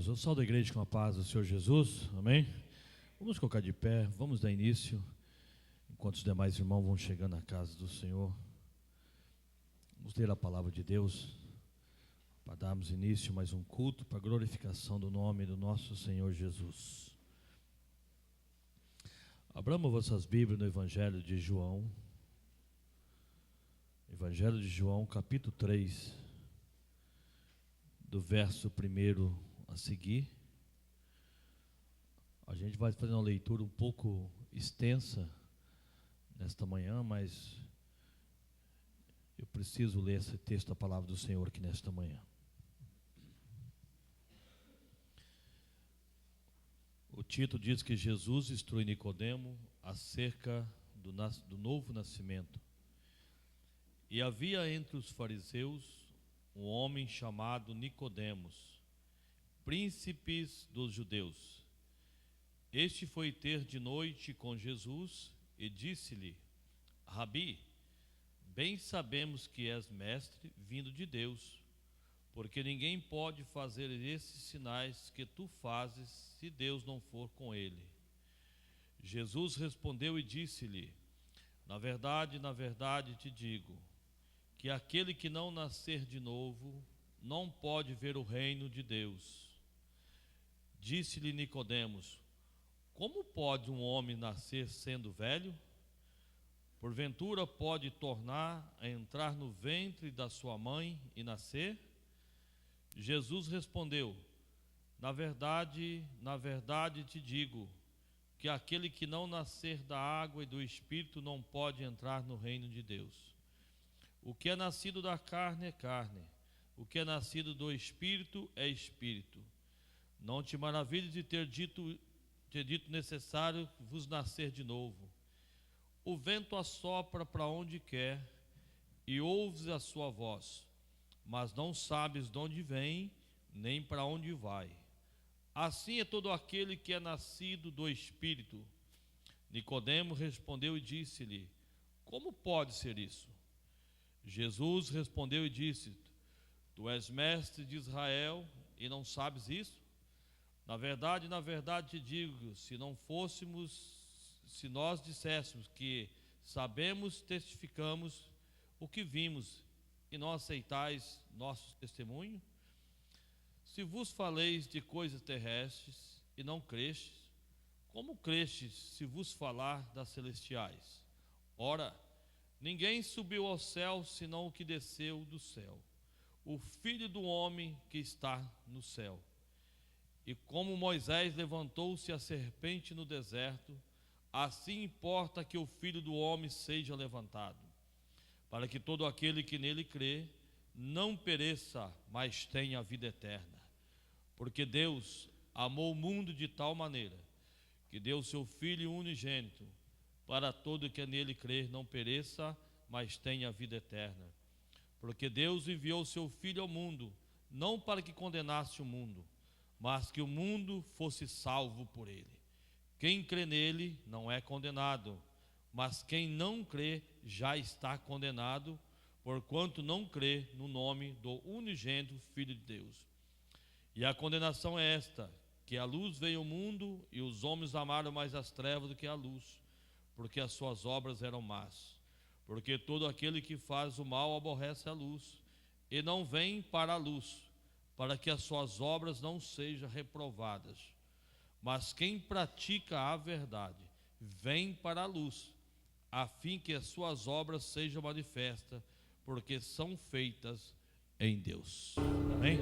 Irmãos, eu saúdo a igreja com a paz do Senhor Jesus, amém? Vamos colocar de pé, vamos dar início, enquanto os demais irmãos vão chegando à casa do Senhor. Vamos ler a palavra de Deus, para darmos início a mais um culto, para a glorificação do nome do nosso Senhor Jesus. Abramos vossas Bíblias no Evangelho de João, capítulo 3, do verso 1 a seguir. A gente vai fazer uma leitura um pouco extensa nesta manhã, mas eu preciso ler esse texto da palavra do Senhor aqui nesta manhã. O título diz que Jesus instrui Nicodemo acerca do novo nascimento. E havia entre os fariseus um homem chamado Nicodemos, príncipes dos judeus. Este foi ter de noite com Jesus e disse-lhe: Rabi, bem sabemos que és mestre vindo de Deus, porque ninguém pode fazer esses sinais que tu fazes se Deus não for com ele. Jesus respondeu e disse-lhe: na verdade te digo, que aquele que não nascer de novo não pode ver o reino de Deus. Disse-lhe Nicodemos: como pode um homem nascer sendo velho? Porventura pode tornar a entrar no ventre da sua mãe e nascer? Jesus respondeu: na verdade te digo, que aquele que não nascer da água e do Espírito não pode entrar no reino de Deus. O que é nascido da carne é carne, o que é nascido do Espírito é Espírito. Não te maravilhes de ter dito necessário vos nascer de novo. O vento assopra para onde quer e ouves a sua voz, mas não sabes de onde vem nem para onde vai. Assim é todo aquele que é nascido do Espírito. Nicodemo respondeu e disse-lhe: como pode ser isso? Jesus respondeu e disse: tu és mestre de Israel e não sabes isso? Na verdade te digo, se nós disséssemos que sabemos, testificamos o que vimos, e não aceitais nosso testemunho? Se vos faleis de coisas terrestres e não crestes, como crestes se vos falar das celestiais? Ora, ninguém subiu ao céu senão o que desceu do céu, o Filho do homem que está no céu. E como Moisés levantou-se a serpente no deserto, assim importa que o Filho do homem seja levantado, para que todo aquele que nele crê não pereça, mas tenha a vida eterna. Porque Deus amou o mundo de tal maneira que deu seu Filho unigênito, para todo que nele crer não pereça, mas tenha a vida eterna. Porque Deus enviou seu Filho ao mundo, não para que condenasse o mundo, mas que o mundo fosse salvo por ele. Quem crê nele não é condenado, mas quem não crê já está condenado, porquanto não crê no nome do unigênito Filho de Deus. E a condenação é esta, que a luz veio ao mundo, e os homens amaram mais as trevas do que a luz, porque as suas obras eram más. Porque todo aquele que faz o mal aborrece a luz, e não vem para a luz, para que as suas obras não sejam reprovadas. Mas quem pratica a verdade vem para a luz, a fim que as suas obras sejam manifestas, porque são feitas em Deus. Amém?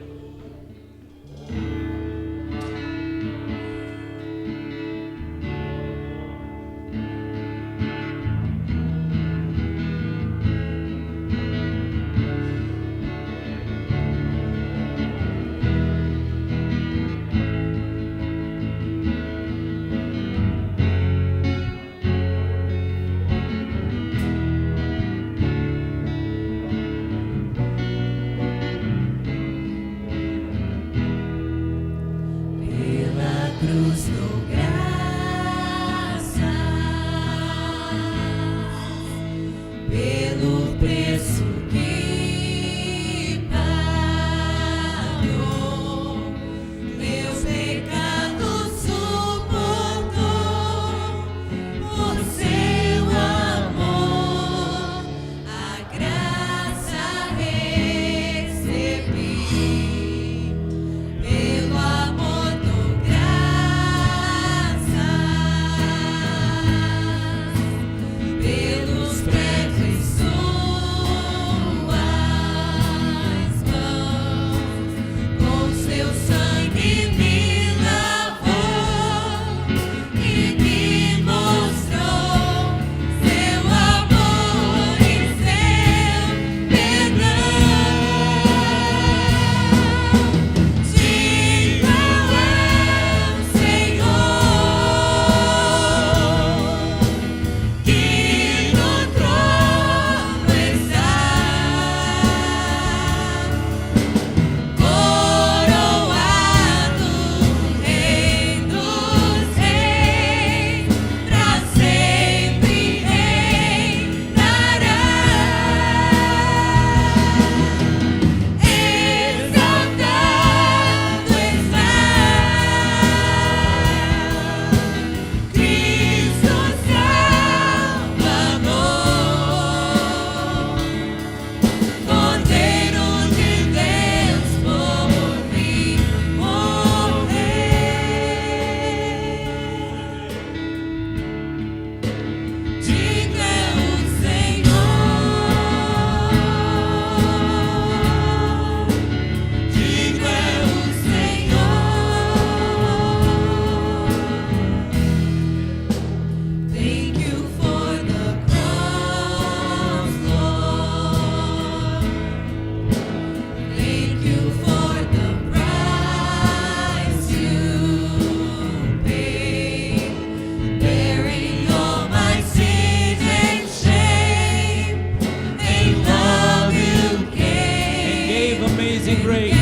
amazing grace.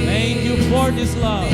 Thank you for this love.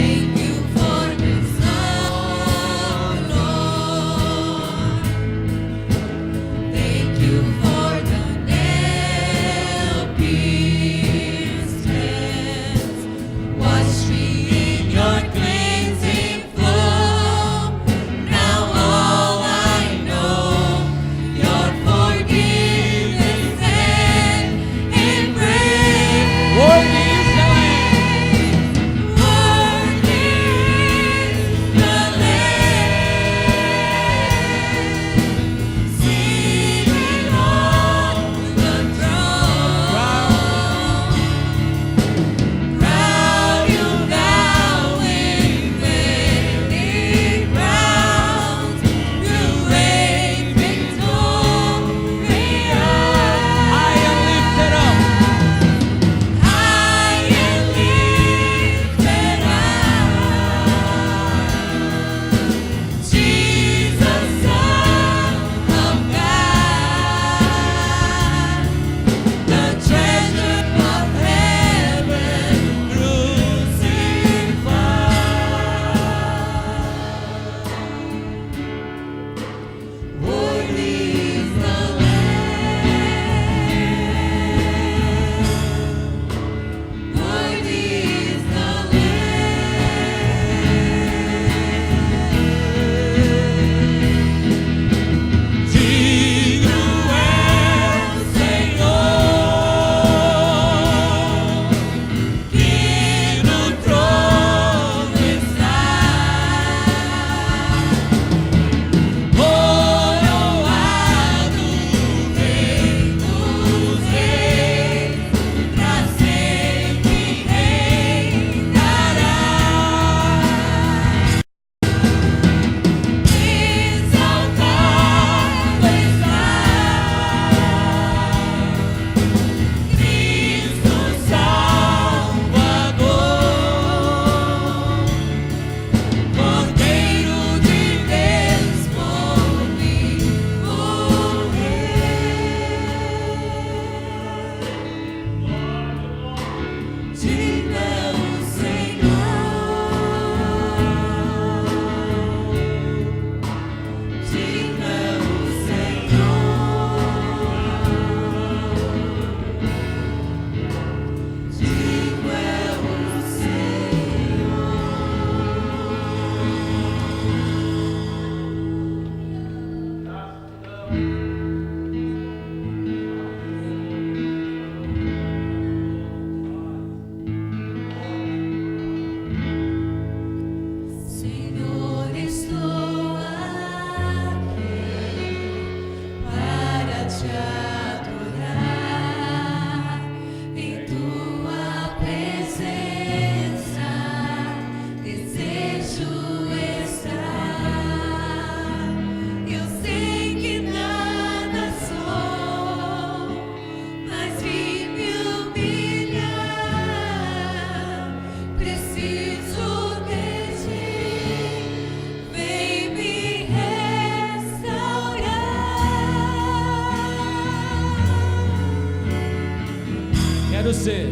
quero ser.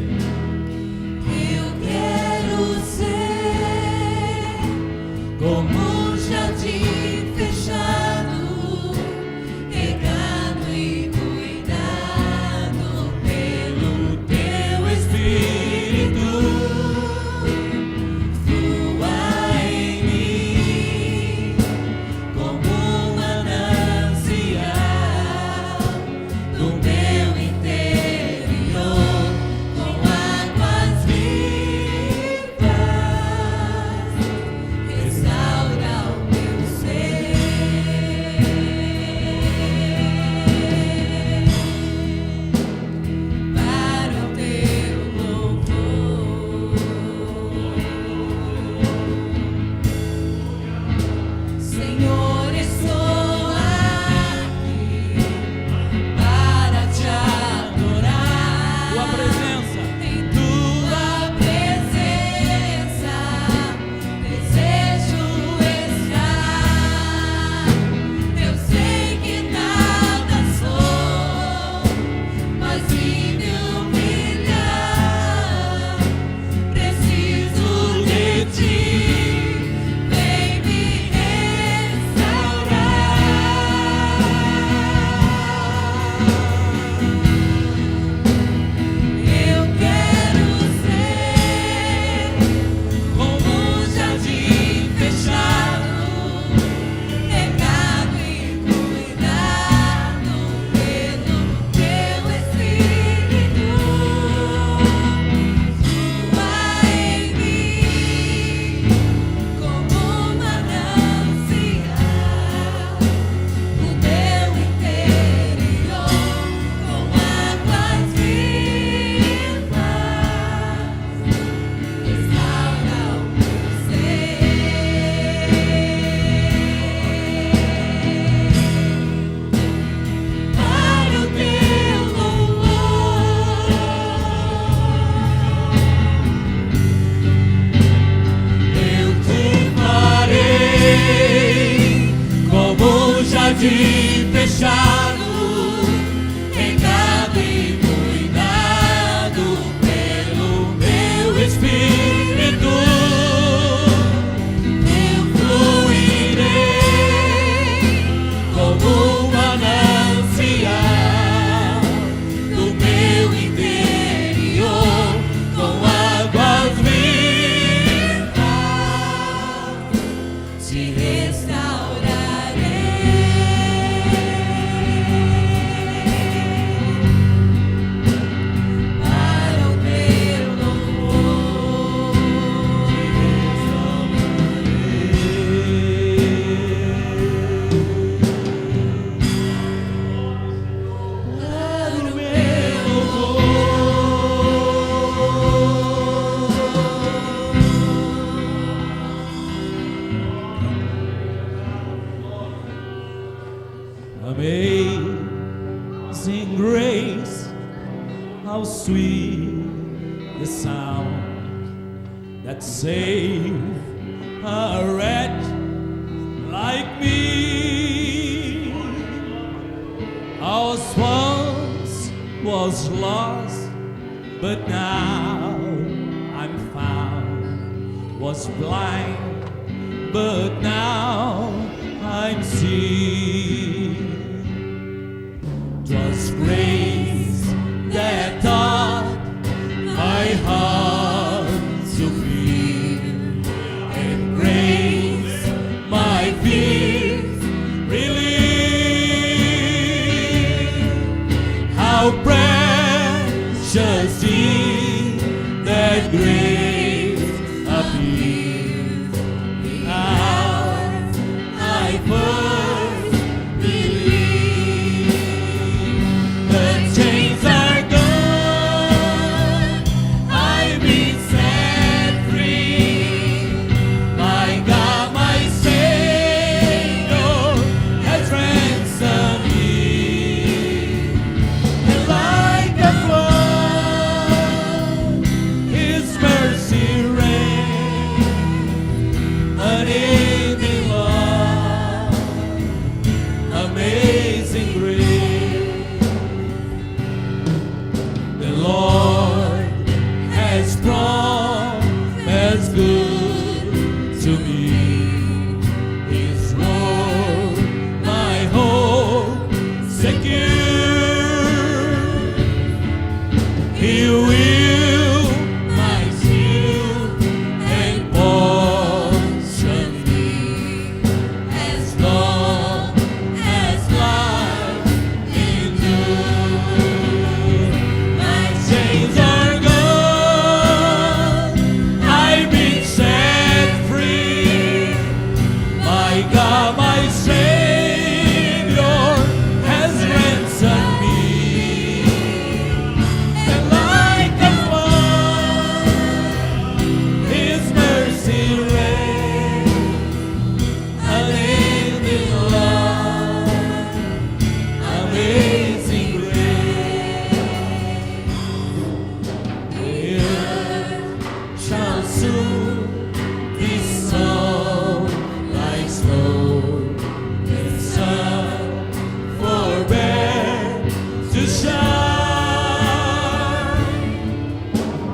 Eu quero ser como um jardim fechado, regado e cuidado pelo teu Espírito. Flua em mim como um manancial no meu interior, com amazing grace, how sweet the sound that saved a wretch like me. I was lost, but now I'm found. Was blind, but now I'm see. 'Twas grace that taught my heart to feel, and grace my fears relieved. How precious is that grace appeared the hour I first believed. The chains are gone, I've been set free. My God, my Savior has ransomed me. And like a flood, His mercy reigns, unending love, amazing grace. The Lord has promised good to me. His word, my hope secure. He will my shield and portion be, as long as life endures. My chains are gone, I've been set free. My God, my Savior has ransomed me. And like a flood, His mercy reigns, unending love, amazing grace. The earth shall soon be sown like snow, the sun forbear to shine.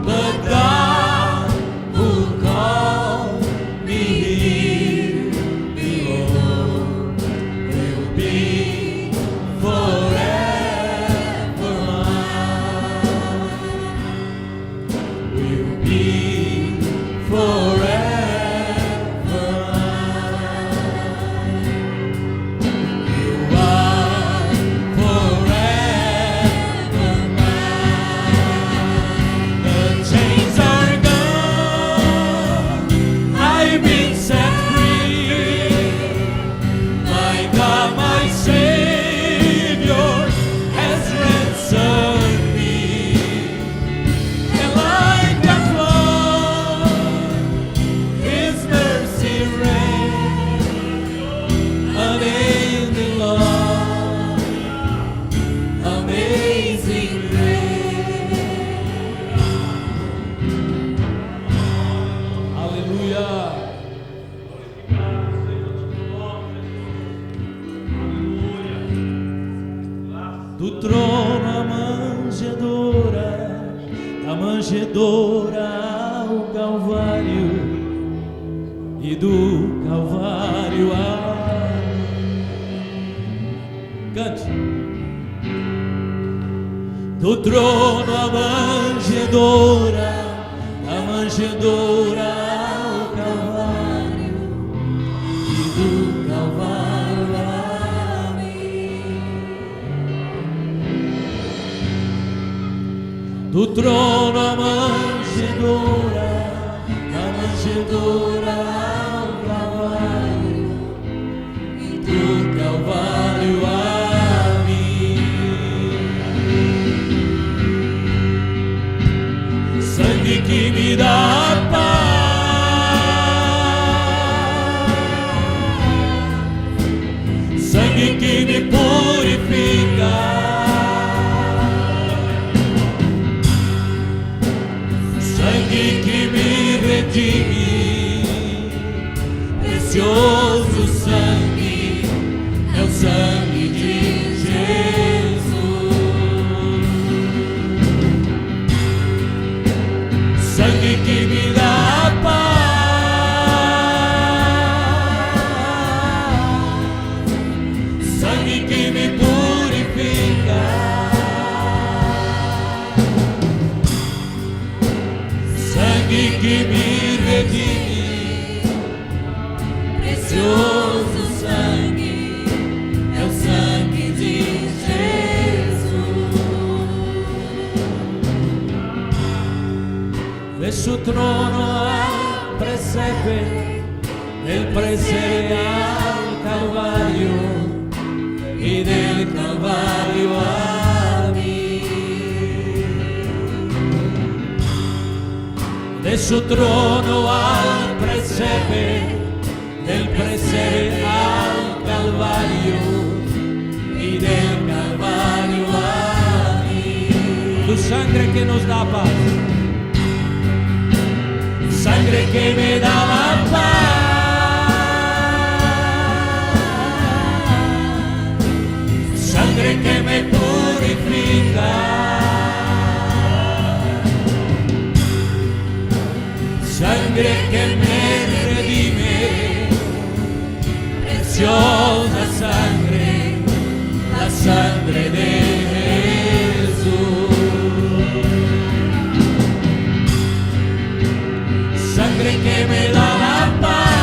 But God who called me here below will be forever mine. Will be forever mine. You are forever mine. The chains are gone, I've been set free. My God, my Savior has ransomed me. And like a flood, His mercy reigns, unending love, amazing grace. Hallelujah. Do trono à manjedoura ao Calvário, e do Calvário a... Cante. Do trono à manjedoura ao Calvário, e do Calvário a mim. Do trono à manjedoura ao Calvário, e do Calvário a mim. Sangue que me dá paz, sangue que me purifica. de su trono al presepe, del presepe al Calvario y del Calvario a mí. De su trono al presepe, del presepe al Calvario y del Calvario a mí. Tu sangre que nos da paz, sangre que me da la paz, sangre que me purifica, sangre que me redime, preciosa sangre, la sangre de Jesús. Sangre que me da la paz,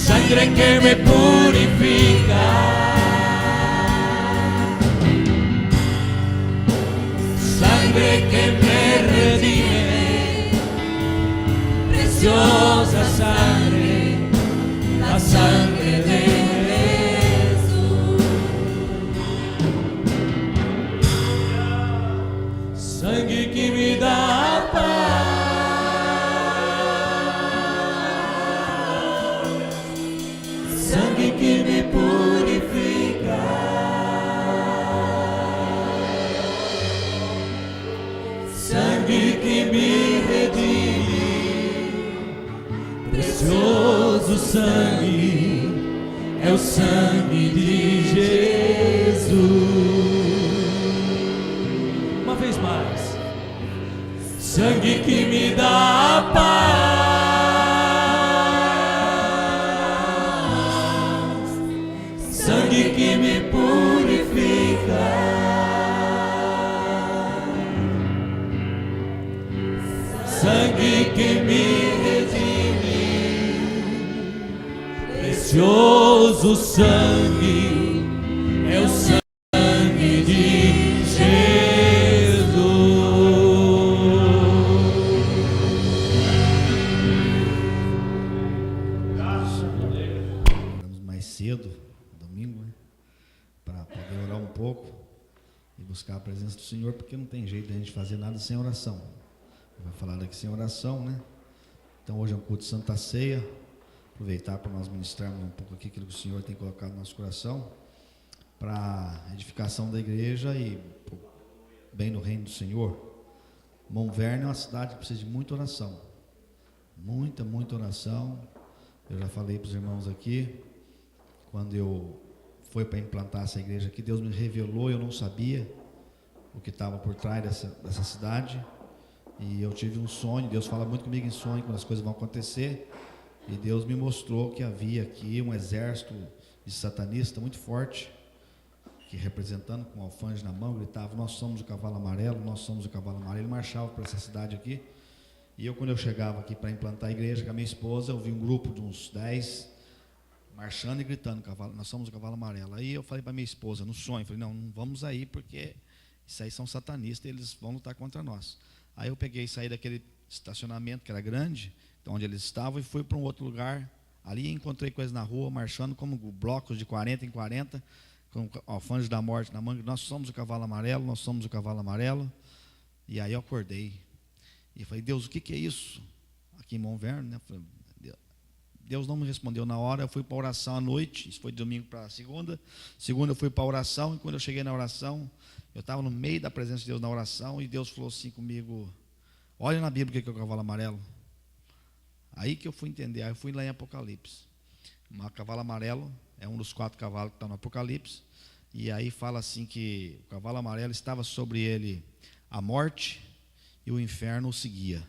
sangre que me purifica, sangre que me redime, preciosa sangre, la sangre de Jesús. Sangre que me da paz, sangre que me purifica, sangre que me redime, precioso sangue, é o sangue de Jesus. Uma vez mais, sangue que me dá paz, sangue que me purifica, sangue que me redime, precioso sangue, é o sangue de Jesus. Oramos mais cedo, domingo, né, para poder orar um pouco e buscar a presença do Senhor, porque não tem jeito de a gente fazer nada sem oração. Vai falar daqui sem oração, né? Então hoje é um culto de Santa Ceia. Aproveitar para nós ministrarmos um pouco aqui aquilo que o Senhor tem colocado no nosso coração para a edificação da igreja e bem no reino do Senhor. Montverne é uma cidade que precisa de muita oração, muita oração. Eu já falei para os irmãos aqui, quando eu fui para implantar essa igreja aqui, Deus me revelou, eu não sabia o que estava por trás dessa cidade, e eu tive um sonho. Deus fala muito comigo em sonho quando as coisas vão acontecer. E Deus me mostrou que havia aqui um exército de satanistas muito forte, que representando com um alfanje na mão, gritava: nós somos o cavalo amarelo, nós somos o cavalo amarelo. Ele marchava para essa cidade aqui. E eu, quando eu chegava aqui para implantar a igreja com a minha esposa, eu vi um grupo de uns 10 marchando e gritando: nós somos o cavalo amarelo. Aí eu falei para minha esposa, no sonho, falei: não vamos aí, porque isso aí são satanistas, eles vão lutar contra nós. Aí eu peguei e saí daquele estacionamento que era grande, onde eles estavam, e fui para um outro lugar. Ali encontrei com eles na rua, marchando como blocos de 40 em 40, com alfanjes da morte na manga. Nós somos o cavalo amarelo, nós somos o cavalo amarelo. E aí eu acordei e falei: Deus, o que é isso? Aqui em Montverne, né? Deus não me respondeu na hora. Eu fui para a oração à noite, isso foi de domingo para segunda eu fui para a oração, e quando eu cheguei na oração, eu estava no meio da presença de Deus na oração, e Deus falou assim comigo: olha na Bíblia o que é o cavalo amarelo. Aí que eu fui entender. Aí eu fui lá em Apocalipse. O cavalo amarelo é um dos 4 cavalos que está no Apocalipse. E aí fala assim que o cavalo amarelo estava sobre ele a morte, e o inferno o seguia.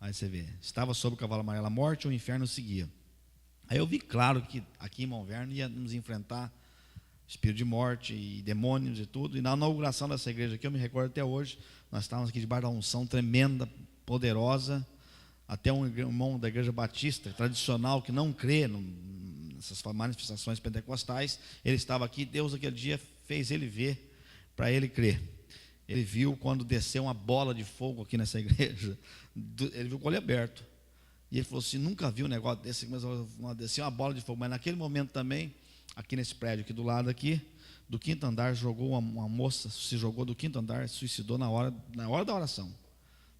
Aí você vê, estava sobre o cavalo amarelo a morte, e o inferno o seguia. Aí eu vi claro que aqui em Montverne ia nos enfrentar espírito de morte e demônios e tudo. E na inauguração dessa igreja aqui, eu me recordo até hoje, nós estávamos aqui debaixo da unção tremenda, poderosa. Até um irmão da igreja batista tradicional, que não crê nessas manifestações pentecostais, ele estava aqui. Deus aquele dia fez ele ver para ele crer. Ele viu quando desceu uma bola de fogo aqui nessa igreja, ele viu com o olho aberto. E ele falou assim, nunca vi um negócio desse, mas desceu uma bola de fogo. Mas naquele momento também, aqui nesse prédio aqui do lado aqui, do 5º andar, jogou uma moça, se jogou do 5º andar, se suicidou na hora da oração.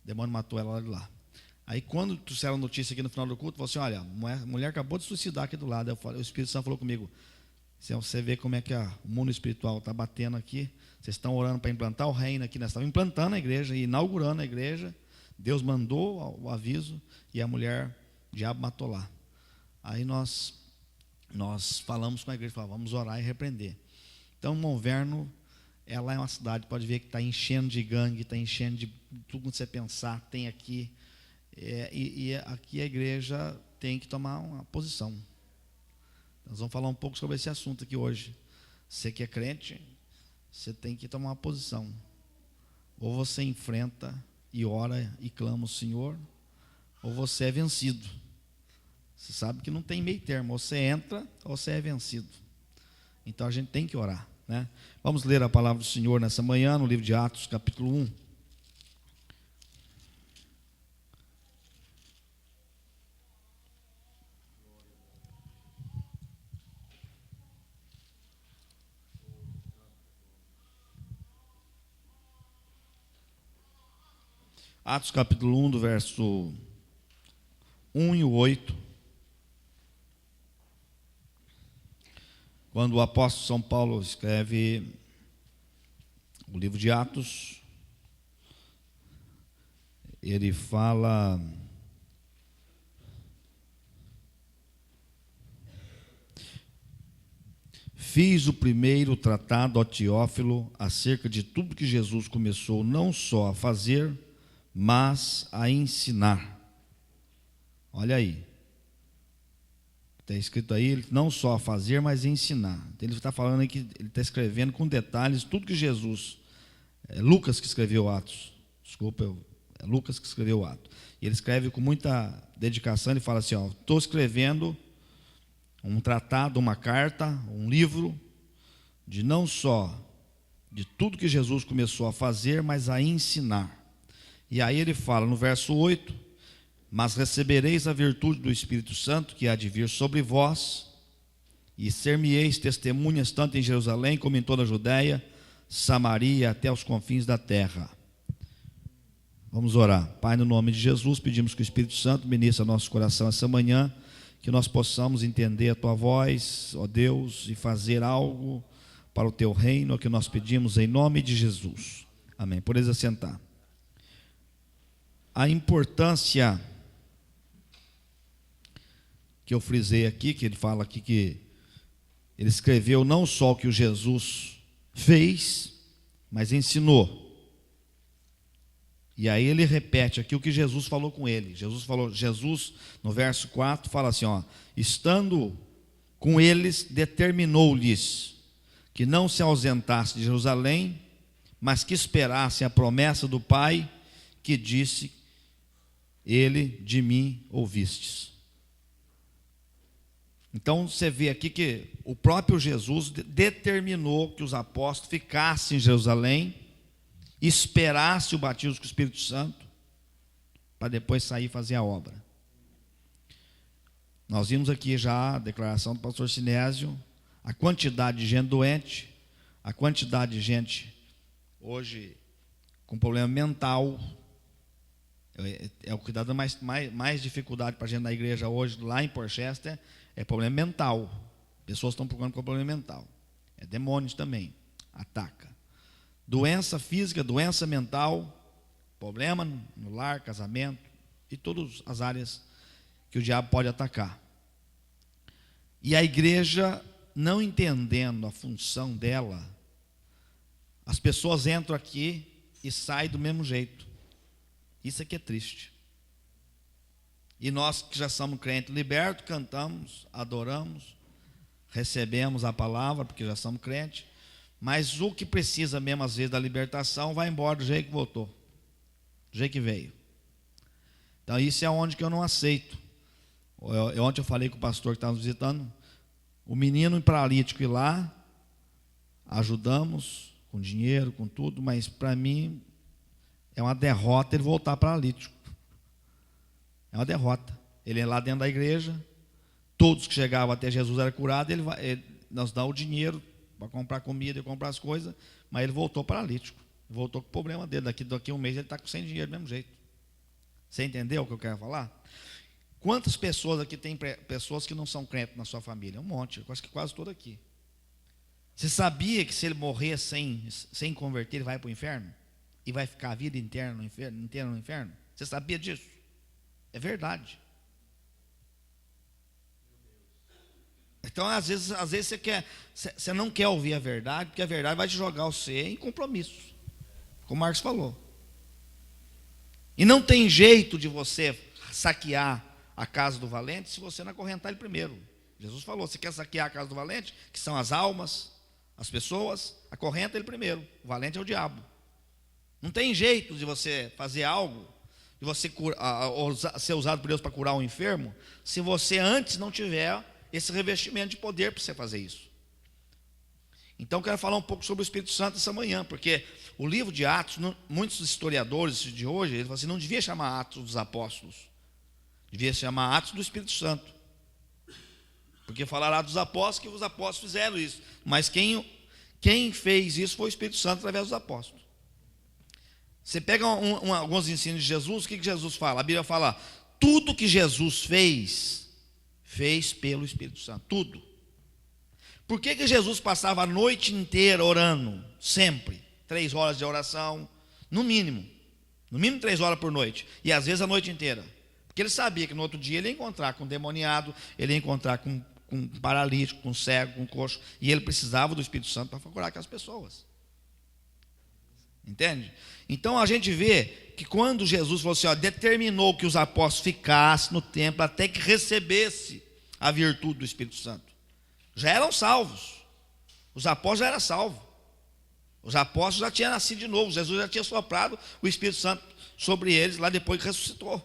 O demônio matou ela de lá. Aí quando trouxeram a notícia aqui no final do culto, falou assim, olha, a mulher acabou de suicidar aqui do lado. O Espírito Santo falou comigo, você vê como é que o mundo espiritual está batendo aqui, vocês estão orando para implantar o reino aqui, nós estamos implantando a igreja, inaugurando a igreja, Deus mandou o aviso, e a mulher, o diabo matou lá. Aí nós falamos com a igreja, falamos, vamos orar e repreender. Então, Monverno, ela é uma cidade, pode ver que está enchendo de gangue, está enchendo de tudo que você pensar, tem aqui. E aqui a igreja tem que tomar uma posição. Nós vamos falar um pouco sobre esse assunto aqui hoje. Você que é crente, você tem que tomar uma posição. Ou você enfrenta e ora e clama o Senhor, ou você é vencido. Você sabe que não tem meio termo, ou você entra ou você é vencido. Então a gente tem que orar, né? Vamos ler a palavra do Senhor nessa manhã, no livro de Atos, capítulo 1. Atos capítulo 1, do verso 1 e o 8. Quando o apóstolo São Paulo escreve o livro de Atos, ele fala: fiz o primeiro tratado ao Teófilo acerca de tudo que Jesus começou não só a fazer, mas a ensinar. Olha aí, está escrito aí, não só a fazer, mas a ensinar. Então, ele está falando aí que ele está escrevendo com detalhes tudo que Jesus, Lucas que escreveu Atos, desculpa, é Lucas que escreveu Atos, e ele escreve com muita dedicação. Ele fala assim, estou escrevendo um tratado, uma carta, um livro, de não só de tudo que Jesus começou a fazer, mas a ensinar. E aí ele fala no verso 8, mas recebereis a virtude do Espírito Santo, que há de vir sobre vós, e ser-me-eis testemunhas tanto em Jerusalém, como em toda a Judéia, Samaria, até os confins da terra. Vamos orar. Pai, no nome de Jesus, pedimos que o Espírito Santo ministre nosso coração essa manhã, que nós possamos entender a Tua voz, ó Deus, e fazer algo para o Teu reino, é o que nós pedimos em nome de Jesus. Amém. Podeis assentar. A importância que eu frisei aqui, que ele fala aqui que ele escreveu não só o que o Jesus fez, mas ensinou. E aí ele repete aqui o que Jesus falou com ele. Jesus no verso 4 fala assim, estando com eles, determinou-lhes que não se ausentasse de Jerusalém, mas que esperassem a promessa do Pai, que disse: ele de mim ouvistes. Então você vê aqui que o próprio Jesus determinou que os apóstolos ficassem em Jerusalém, esperassem o batismo com o Espírito Santo, para depois sair e fazer a obra. Nós vimos aqui já a declaração do pastor Sinésio, a quantidade de gente doente, a quantidade de gente hoje com problema mental. É o que está dando mais dificuldade para a gente na igreja hoje, lá em Porchester, é problema mental. Pessoas estão procurando com problema mental. É demônios também, ataca. Doença física, doença mental, problema no lar, casamento e todas as áreas que o diabo pode atacar. E a igreja, não entendendo a função dela, as pessoas entram aqui e saem do mesmo jeito. Isso aqui é triste. E nós que já somos crentes libertos, cantamos, adoramos, recebemos a palavra, porque já somos crentes, mas o que precisa mesmo às vezes da libertação, vai embora do jeito que voltou, do jeito que veio. Então isso é onde que eu não aceito. Ontem eu falei com o pastor que estava nos visitando, o menino paralítico ir lá, ajudamos, com dinheiro, com tudo, mas para mim é uma derrota ele voltar paralítico. É uma derrota. Ele é lá dentro da igreja, todos que chegavam até Jesus eram curados, ele nos dá o dinheiro para comprar comida e comprar as coisas, mas ele voltou paralítico. Voltou com o problema dele. Daqui a um mês ele está sem dinheiro do mesmo jeito. Você entendeu o que eu quero falar? Quantas pessoas aqui tem pessoas que não são crentes na sua família? Um monte, eu acho que quase todo aqui. Você sabia que se ele morrer sem converter, ele vai para o inferno? E vai ficar a vida inteira no inferno? Você sabia disso? É verdade. Então, às vezes você não quer ouvir a verdade, porque a verdade vai te jogar você em compromisso, como o Marcos falou. E não tem jeito de você saquear a casa do valente se você não acorrentar ele primeiro. Jesus falou: você quer saquear a casa do valente, que são as almas, as pessoas, acorrenta ele primeiro. O valente é o diabo. Não tem jeito de você fazer algo, de você ser usado por Deus para curar um enfermo, se você antes não tiver esse revestimento de poder para você fazer isso. Então, quero falar um pouco sobre o Espírito Santo essa manhã, porque o livro de Atos, muitos historiadores de hoje, eles falam assim, não devia chamar Atos dos Apóstolos, devia chamar Atos do Espírito Santo, porque falaram Atos dos Apóstolos, que os apóstolos fizeram isso, mas quem fez isso foi o Espírito Santo através dos apóstolos. Você pega alguns ensinos de Jesus, o que Jesus fala? A Bíblia fala, tudo que Jesus fez pelo Espírito Santo, tudo. Por que Jesus passava a noite inteira orando? Sempre, 3 horas de oração, no mínimo 3 horas por noite, e às vezes a noite inteira, porque ele sabia que no outro dia ele ia encontrar com um demoniado, ele ia encontrar com um paralítico, com um cego, com um coxo, e ele precisava do Espírito Santo para curar aquelas pessoas. Entende? Então a gente vê que quando Jesus falou assim, determinou que os apóstolos ficassem no templo até que recebesse a virtude do Espírito Santo, já eram salvos. Os apóstolos já eram salvos. Os apóstolos já tinham nascido de novo. Jesus já tinha soprado o Espírito Santo sobre eles lá depois que ressuscitou.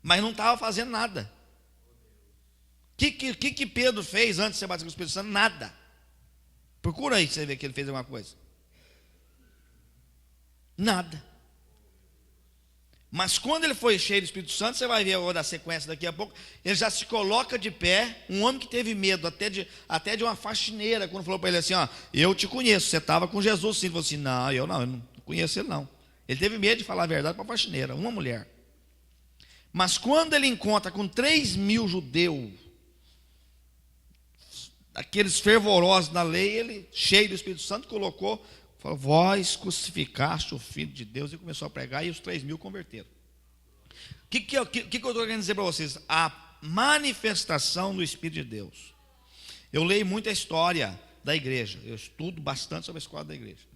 Mas não estava fazendo nada. O que Pedro fez antes de ser batizado com o Espírito Santo? Nada. Procura aí, você vê que ele fez alguma coisa. Nada. Mas quando ele foi cheio do Espírito Santo, você vai ver a sequência daqui a pouco, ele já se coloca de pé, um homem que teve medo até de uma faxineira, quando falou para ele assim, eu te conheço, você estava com Jesus sim. Ele falou assim, não, eu não conheço ele não. Ele teve medo de falar a verdade para a faxineira, uma mulher. Mas quando ele encontra com 3.000 judeus, aqueles fervorosos na lei, ele, cheio do Espírito Santo, colocou, falou, vós crucificaste o Filho de Deus, e começou a pregar, e os 3.000 converteram. O que eu estou querendo dizer para vocês? A manifestação do Espírito de Deus. Eu leio muita história da igreja, eu estudo bastante sobre a escola da igreja.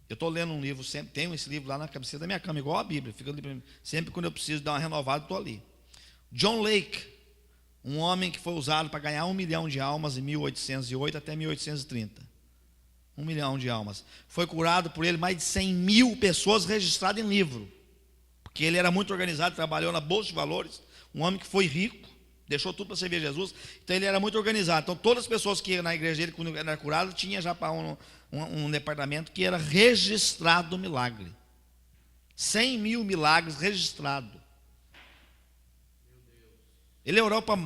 Eu estou lendo um livro, sempre tenho esse livro lá na cabeceira da minha cama, igual a Bíblia, fica ali, sempre quando eu preciso dar uma renovada, estou ali. John Lake, um homem que foi usado para ganhar 1 milhão de almas em 1808 até 1830. 1 milhão de almas. Foi curado por ele mais de 100.000 pessoas registradas em livro. Porque ele era muito organizado, trabalhou na Bolsa de Valores. Um homem que foi rico, deixou tudo para servir a Jesus. Então ele era muito organizado. Então todas as pessoas que iam na igreja dele, quando era curado, tinha já para um departamento que era registrado o milagre. 100.000 milagres registrados. Ele orou para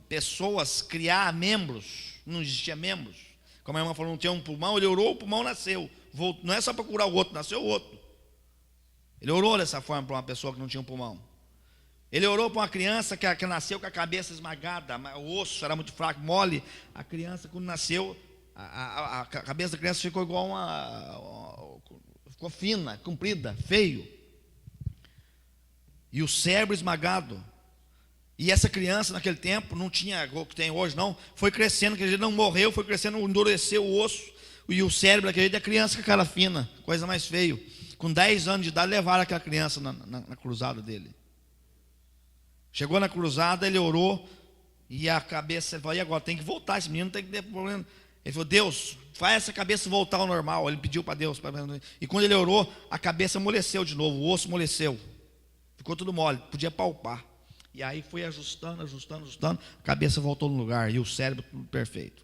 pessoas criar membros. Não existia membros. Como a irmã falou, não tinha um pulmão, ele orou, o pulmão nasceu. Não é só para curar o outro, nasceu o outro. Ele orou dessa forma para uma pessoa que não tinha um pulmão. Ele orou para uma criança que nasceu com a cabeça esmagada, o osso era muito fraco, mole. A criança, quando nasceu, a cabeça da criança ficou igual ficou fina, comprida, feio. E o cérebro esmagado. E essa criança, naquele tempo, não tinha o que tem hoje, não. Foi crescendo, aquele jeito, não morreu, foi crescendo, endureceu o osso e o cérebro daquele jeito, a criança com a cara fina, coisa mais feio. Com 10 anos de idade, levaram aquela criança na cruzada dele. Chegou na cruzada, ele orou, e a cabeça, ele falou, e agora? Tem que voltar, esse menino tem que ter problema. Ele falou, Deus, faz essa cabeça voltar ao normal. Ele pediu para Deus. E quando ele orou, a cabeça amoleceu de novo, o osso amoleceu. Ficou tudo mole, podia palpar. E aí foi ajustando, a cabeça voltou no lugar, e o cérebro tudo perfeito.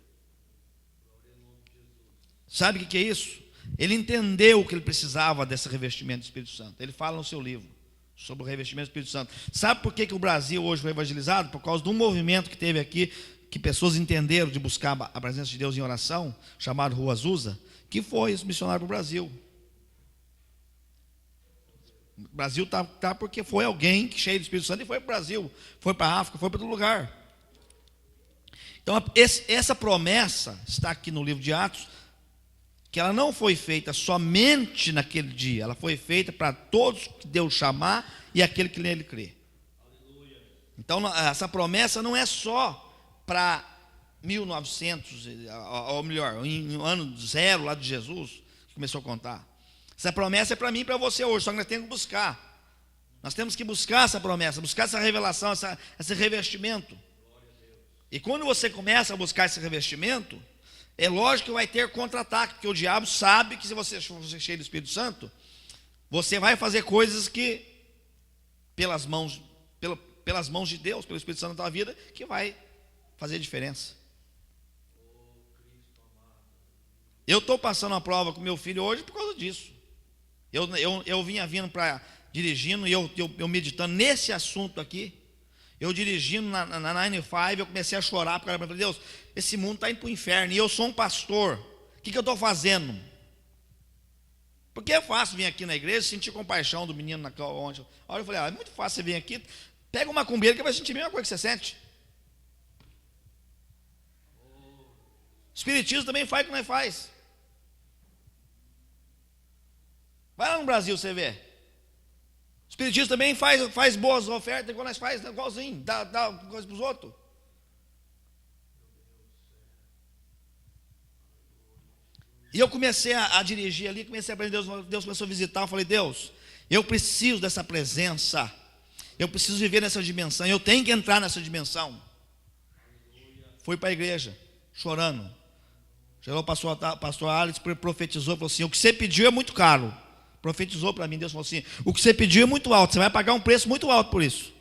Sabe o que é isso? Ele entendeu que ele precisava desse revestimento do Espírito Santo. Ele fala no seu livro sobre o revestimento do Espírito Santo. Sabe por que o Brasil hoje foi evangelizado? Por causa de um movimento que teve aqui, que pessoas entenderam de buscar a presença de Deus em oração, chamado Rua Azusa, que foi os missionários para o Brasil. O Brasil tá porque foi alguém que cheio do Espírito Santo e foi para o Brasil, foi para a África, foi para todo lugar. Então, essa promessa está aqui no livro de Atos, que ela não foi feita somente naquele dia, ela foi feita para todos que Deus chamar e aquele que nele crê. Então, essa promessa não é só para 1900, ou melhor, em ano zero lá de Jesus, que começou a contar. Essa promessa é para mim e para você hoje, só que nós temos que buscar. Nós temos que buscar essa promessa, buscar essa revelação, esse revestimento. E quando você começa a buscar esse revestimento, é lógico que vai ter contra-ataque, porque o diabo sabe que se você for cheio do Espírito Santo, você vai fazer coisas que, pelas mãos de Deus, pelo Espírito Santo na tua vida, que vai fazer diferença. Eu estou passando uma prova com meu filho hoje por causa disso. Eu vinha vindo dirigindo e eu meditando nesse assunto aqui. Eu dirigindo na 95, eu comecei a chorar, porque eu falei, Deus, esse mundo está indo para o inferno, e eu sou um pastor, o que eu estou fazendo? Porque é fácil vir aqui na igreja, sentir compaixão do menino ontem. Aí eu falei, é muito fácil você vir aqui, pega uma cumbeira que vai sentir a mesma coisa que você sente. Espiritismo também faz o que nós faz. Vai lá no Brasil, você vê. O Espiritismo também faz boas ofertas, igual nós faz, igualzinho, dá coisa para os outros. E eu comecei a dirigir ali, comecei a aprender, Deus começou a visitar, eu falei, Deus, eu preciso dessa presença, eu preciso viver nessa dimensão, eu tenho que entrar nessa dimensão. Fui para a igreja, chorando. Chegou o pastor Alex, profetizou, falou assim, o que você pediu é muito caro. Profetizou para mim, Deus falou assim, o que você pediu é muito alto, você vai pagar um preço muito alto por isso.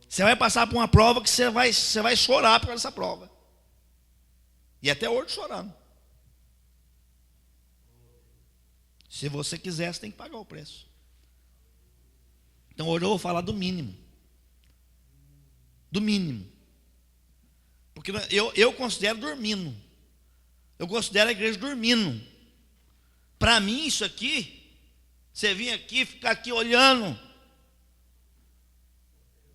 Você vai passar por uma prova que você vai chorar por causa dessa prova. E até hoje chorando. Se você quiser, você tem que pagar o preço. Então hoje eu vou falar do mínimo. Do mínimo. Porque eu considero dormindo. Eu considero a igreja dormindo. Para mim isso aqui, você vir aqui, ficar aqui olhando,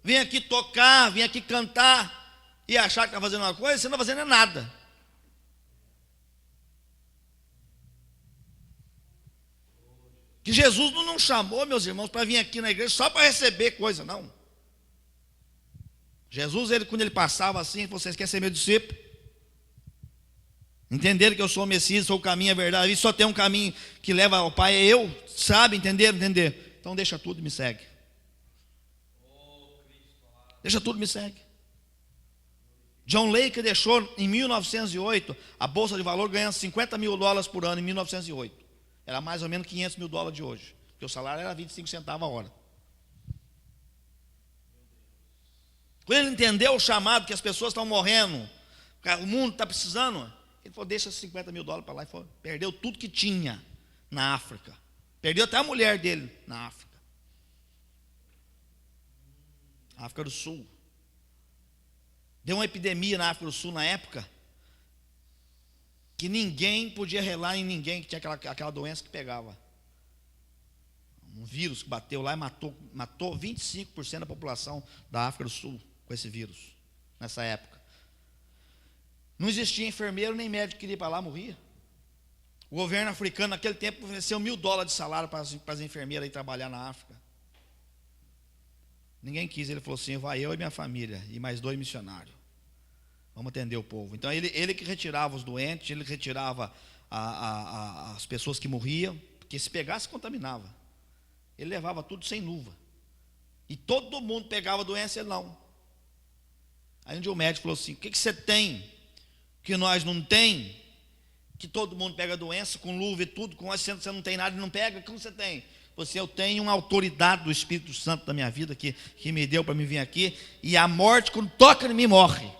vir aqui tocar, vir aqui cantar e achar que está fazendo uma coisa, você não está fazendo nada. Que Jesus não chamou, meus irmãos, para vir aqui na igreja só para receber coisa, não. Jesus, quando ele passava assim, ele falou, vocês querem ser meu discípulo? Entenderam que eu sou o Messias, sou o caminho, a verdade, e só tem um caminho que leva ao Pai, é eu, sabe, entenderam? Então deixa tudo e me segue. Deixa tudo e me segue. John Lake deixou em 1908 a Bolsa de Valor ganhando $50 mil por ano em 1908. Era mais ou menos $500 mil de hoje, porque o salário era 25 centavos a hora. Quando ele entendeu o chamado, que as pessoas estão morrendo, o mundo está precisando, ele falou, deixa esses $50 mil para lá, e falou, perdeu tudo que tinha na África, perdeu até a mulher dele na África, África do Sul. Deu uma epidemia na África do Sul na época, que ninguém podia relar em ninguém que tinha aquela doença que pegava. Um vírus que bateu lá e matou 25% da população da África do Sul com esse vírus, nessa época. Não existia enfermeiro nem médico que ia para lá, morria. O governo africano naquele tempo ofereceu $1.000 de salário para as enfermeiras ir trabalhar na África. Ninguém quis, ele falou assim, vai eu e minha família, e mais 2 missionários. Vamos atender o povo. Então ele que retirava os doentes, ele retirava as pessoas que morriam, porque se pegasse, contaminava. Ele levava tudo sem luva. E todo mundo pegava a doença, ele não. Aí um dia o médico falou assim, o que você tem que nós não tem? Que todo mundo pega a doença com luva e tudo, com você não tem nada e não pega, como você tem? Você, eu tenho uma autoridade do Espírito Santo da minha vida que me deu para me vir aqui, e a morte, quando toca em mim, morre.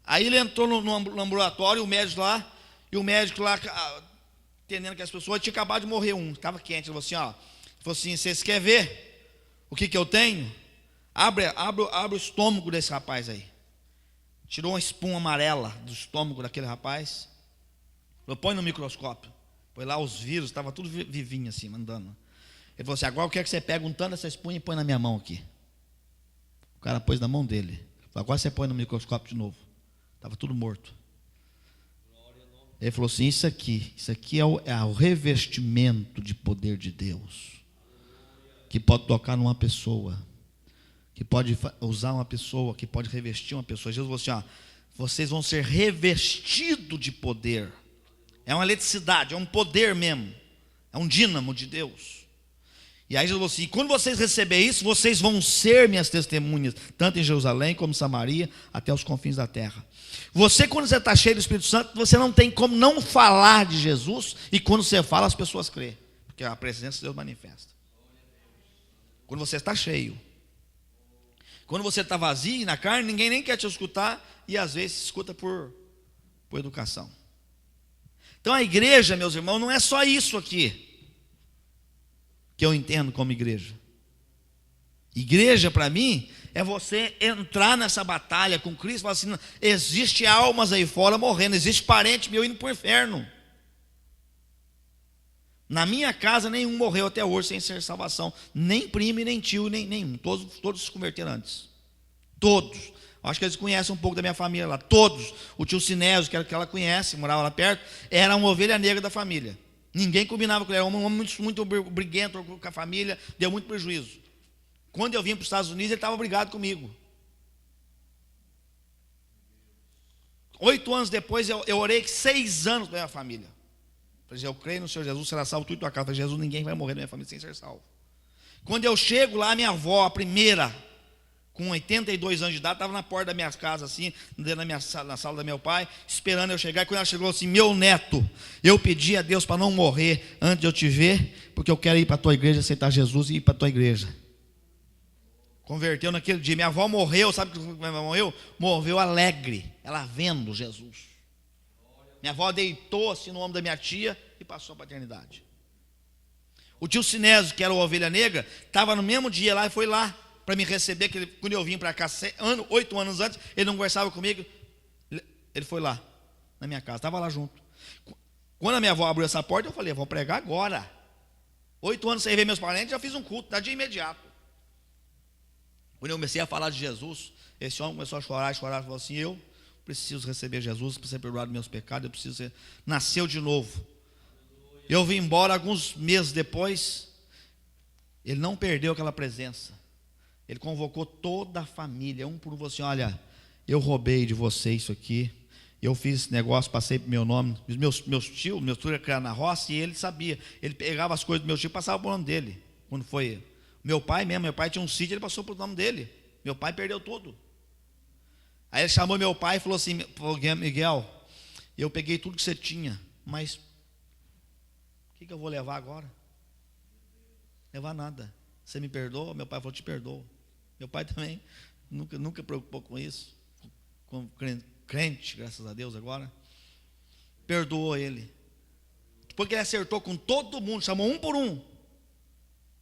Aí ele entrou no ambulatório, o médico lá, E o médico lá, atendendo que as pessoas, tinha acabado de morrer um, estava quente. Ele falou assim, vocês querem ver o que eu tenho? Abre o estômago desse rapaz aí. Tirou uma espuma amarela do estômago daquele rapaz. Falou, põe no microscópio. Põe lá os vírus, estava tudo vivinho assim, andando. Ele falou assim, agora eu quero que você pegue um tanto dessa espuma e põe na minha mão aqui. O cara pôs na mão dele. Falou, agora você põe no microscópio de novo. Estava tudo morto. Ele falou assim, isso aqui é o revestimento de poder de Deus. Que pode tocar numa pessoa. Que pode usar uma pessoa, que pode revestir uma pessoa. Jesus falou assim, vocês vão ser revestidos de poder. É uma eletricidade, é um poder mesmo. É um dínamo de Deus. E aí Jesus falou assim, quando vocês receberem isso, vocês vão ser minhas testemunhas, tanto em Jerusalém como em Samaria, até os confins da terra. Você, quando você está cheio do Espírito Santo, você não tem como não falar de Jesus, e quando você fala, as pessoas creem, porque a presença de Deus manifesta. Quando você está cheio. Quando você está vazio na carne, ninguém nem quer te escutar, e às vezes se escuta por educação. Então a igreja, meus irmãos, não é só isso aqui que eu entendo como igreja. Igreja para mim é você entrar nessa batalha com Cristo e falar assim, existe almas aí fora morrendo, existe parente meu indo para o inferno. Na minha casa nenhum morreu até hoje sem ser salvação, nem primo, nem tio, nem nenhum, todos se converteram antes. Todos. Acho que eles conhecem um pouco da minha família lá, todos. O tio Sinésio, que ela conhece, morava lá perto, era uma ovelha negra da família. Ninguém combinava com ele, era um homem muito briguento com a família, deu muito prejuízo. Quando eu vim para os Estados Unidos, ele estava brigado comigo. 8 anos depois, eu orei 6 anos pela minha família. Falei, eu creio no Senhor Jesus, será salvo tu e tua casa. Falei, Jesus, ninguém vai morrer na minha família sem ser salvo. Quando eu chego lá, minha avó, a primeira, com 82 anos de idade, estava na porta da minha casa, assim, na sala do meu pai, esperando eu chegar. E quando ela chegou assim, meu neto, eu pedi a Deus para não morrer antes de eu te ver, porque eu quero ir para a tua igreja, aceitar Jesus e ir para a tua igreja. Converteu naquele dia. Minha avó morreu, sabe que minha avó morreu? Morreu alegre, ela vendo Jesus. Minha avó deitou assim no ombro da minha tia e passou a paternidade. O tio Sinésio, que era a ovelha negra, estava no mesmo dia lá e foi lá para me receber, que quando eu vim para cá 8 anos antes, ele não conversava comigo, ele foi lá na minha casa, estava lá junto. Quando a minha avó abriu essa porta, eu falei, vou pregar agora. 8 anos sem ver meus parentes, já fiz um culto, de imediato. Quando eu comecei a falar de Jesus, esse homem começou a chorar, falou assim, eu preciso receber Jesus, preciso ser perdoado dos meus pecados, eu preciso ser... Nasceu de novo. Eu vim embora alguns meses depois, ele não perdeu aquela presença. Ele convocou toda a família, um por um, falou assim, olha, eu roubei de você isso aqui, eu fiz esse negócio, passei para o meu nome, meus tios eram criados na roça, e ele sabia, ele pegava as coisas do meu tio e passava para o nome dele. Quando foi meu pai tinha um sítio, ele passou para o nome dele. Meu pai perdeu tudo. Aí ele chamou meu pai e falou assim, Miguel, eu peguei tudo que você tinha, mas o que eu vou levar agora? Levar nada. Você me perdoa? Meu pai falou, te perdoo. Meu pai também nunca preocupou com isso. Como crente, graças a Deus agora. Perdoou ele. Porque ele acertou com todo mundo, chamou um por um.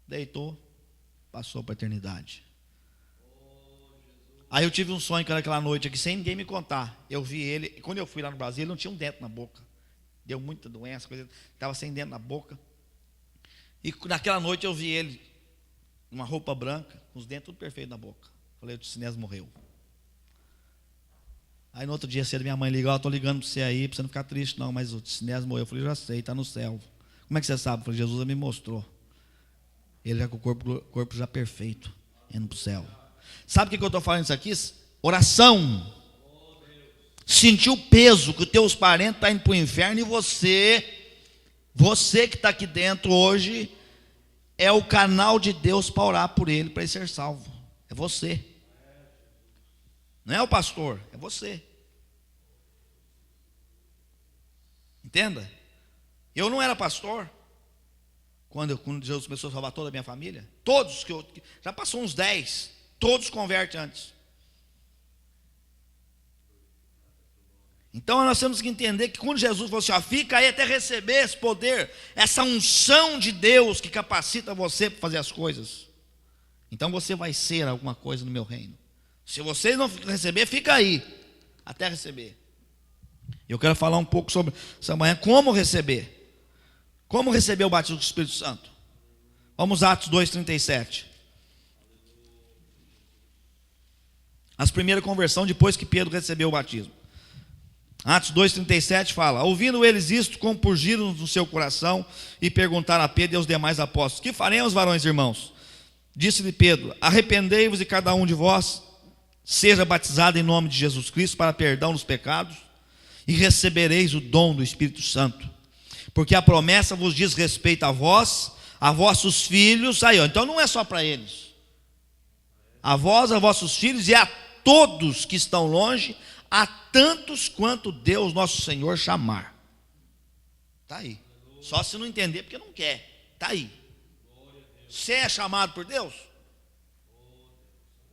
Deitou, passou para a eternidade. Aí eu tive um sonho aquela noite aqui, sem ninguém me contar. Eu vi ele, quando eu fui lá no Brasil, ele não tinha um dente na boca. Deu muita doença, estava sem dente na boca. E naquela noite eu vi ele, uma roupa branca, com os dentes tudo perfeito na boca. Falei, o tio Sinésio morreu. Aí no outro dia cedo minha mãe ligou, estou ligando para você aí, para você não ficar triste não, mas o tio Sinésio morreu. Eu falei, já sei, está no céu. Como é que você sabe? Eu falei, Jesus me mostrou. Ele já com o corpo já perfeito, indo para o céu. Sabe o que eu estou falando isso aqui? Oração. Sentir o peso que os teus parentes estão indo para o inferno, e você que está aqui dentro hoje, é o canal de Deus para orar por ele, para ele ser salvo. É você. Não é o pastor, é você. Entenda? Eu não era pastor quando Jesus começou a salvar toda a minha família. Todos, já passou uns 10, todos convertem antes. Então nós temos que entender que quando Jesus falou assim, ó, fica aí até receber esse poder, essa unção de Deus que capacita você para fazer as coisas, então você vai ser alguma coisa no meu reino. Se você não receber, fica aí até receber. Eu quero falar um pouco sobre essa manhã, como receber o batismo do Espírito Santo. Vamos a Atos 2:37. As primeiras conversões depois que Pedro recebeu o batismo. Atos 2:37 fala: ouvindo eles isto, compungiram no seu coração e perguntaram a Pedro e aos demais apóstolos: que faremos, varões e irmãos? Disse-lhe Pedro: arrependei-vos e cada um de vós seja batizado em nome de Jesus Cristo para perdão dos pecados, e recebereis o dom do Espírito Santo, porque a promessa vos diz respeito a vós, a vossos filhos. Aí, ó, então não é só para eles, a vós, a vossos filhos e a todos que estão longe, a tantos quanto Deus nosso Senhor chamar. Está aí. Só se não entender porque não quer. Está aí. Você é chamado por Deus?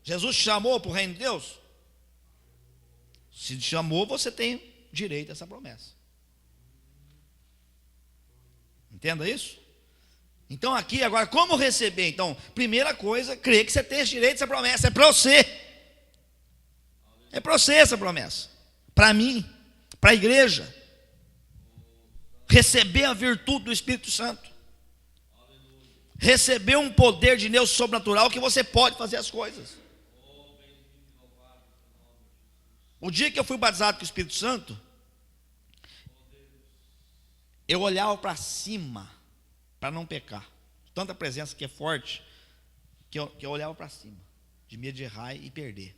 Jesus te chamou para o reino de Deus? Se te chamou, você tem direito a essa promessa. Entenda isso? Então aqui agora, como receber? Então, primeira coisa, crer que você tem direito a essa promessa. É para você. É para você essa promessa. Para mim, para a igreja. Receber a virtude do Espírito Santo. Receber um poder de Deus sobrenatural que você pode fazer as coisas. O dia que eu fui batizado com o Espírito Santo, eu olhava para cima para não pecar. Tanta presença que é forte, que eu olhava para cima, de medo de errar e perder.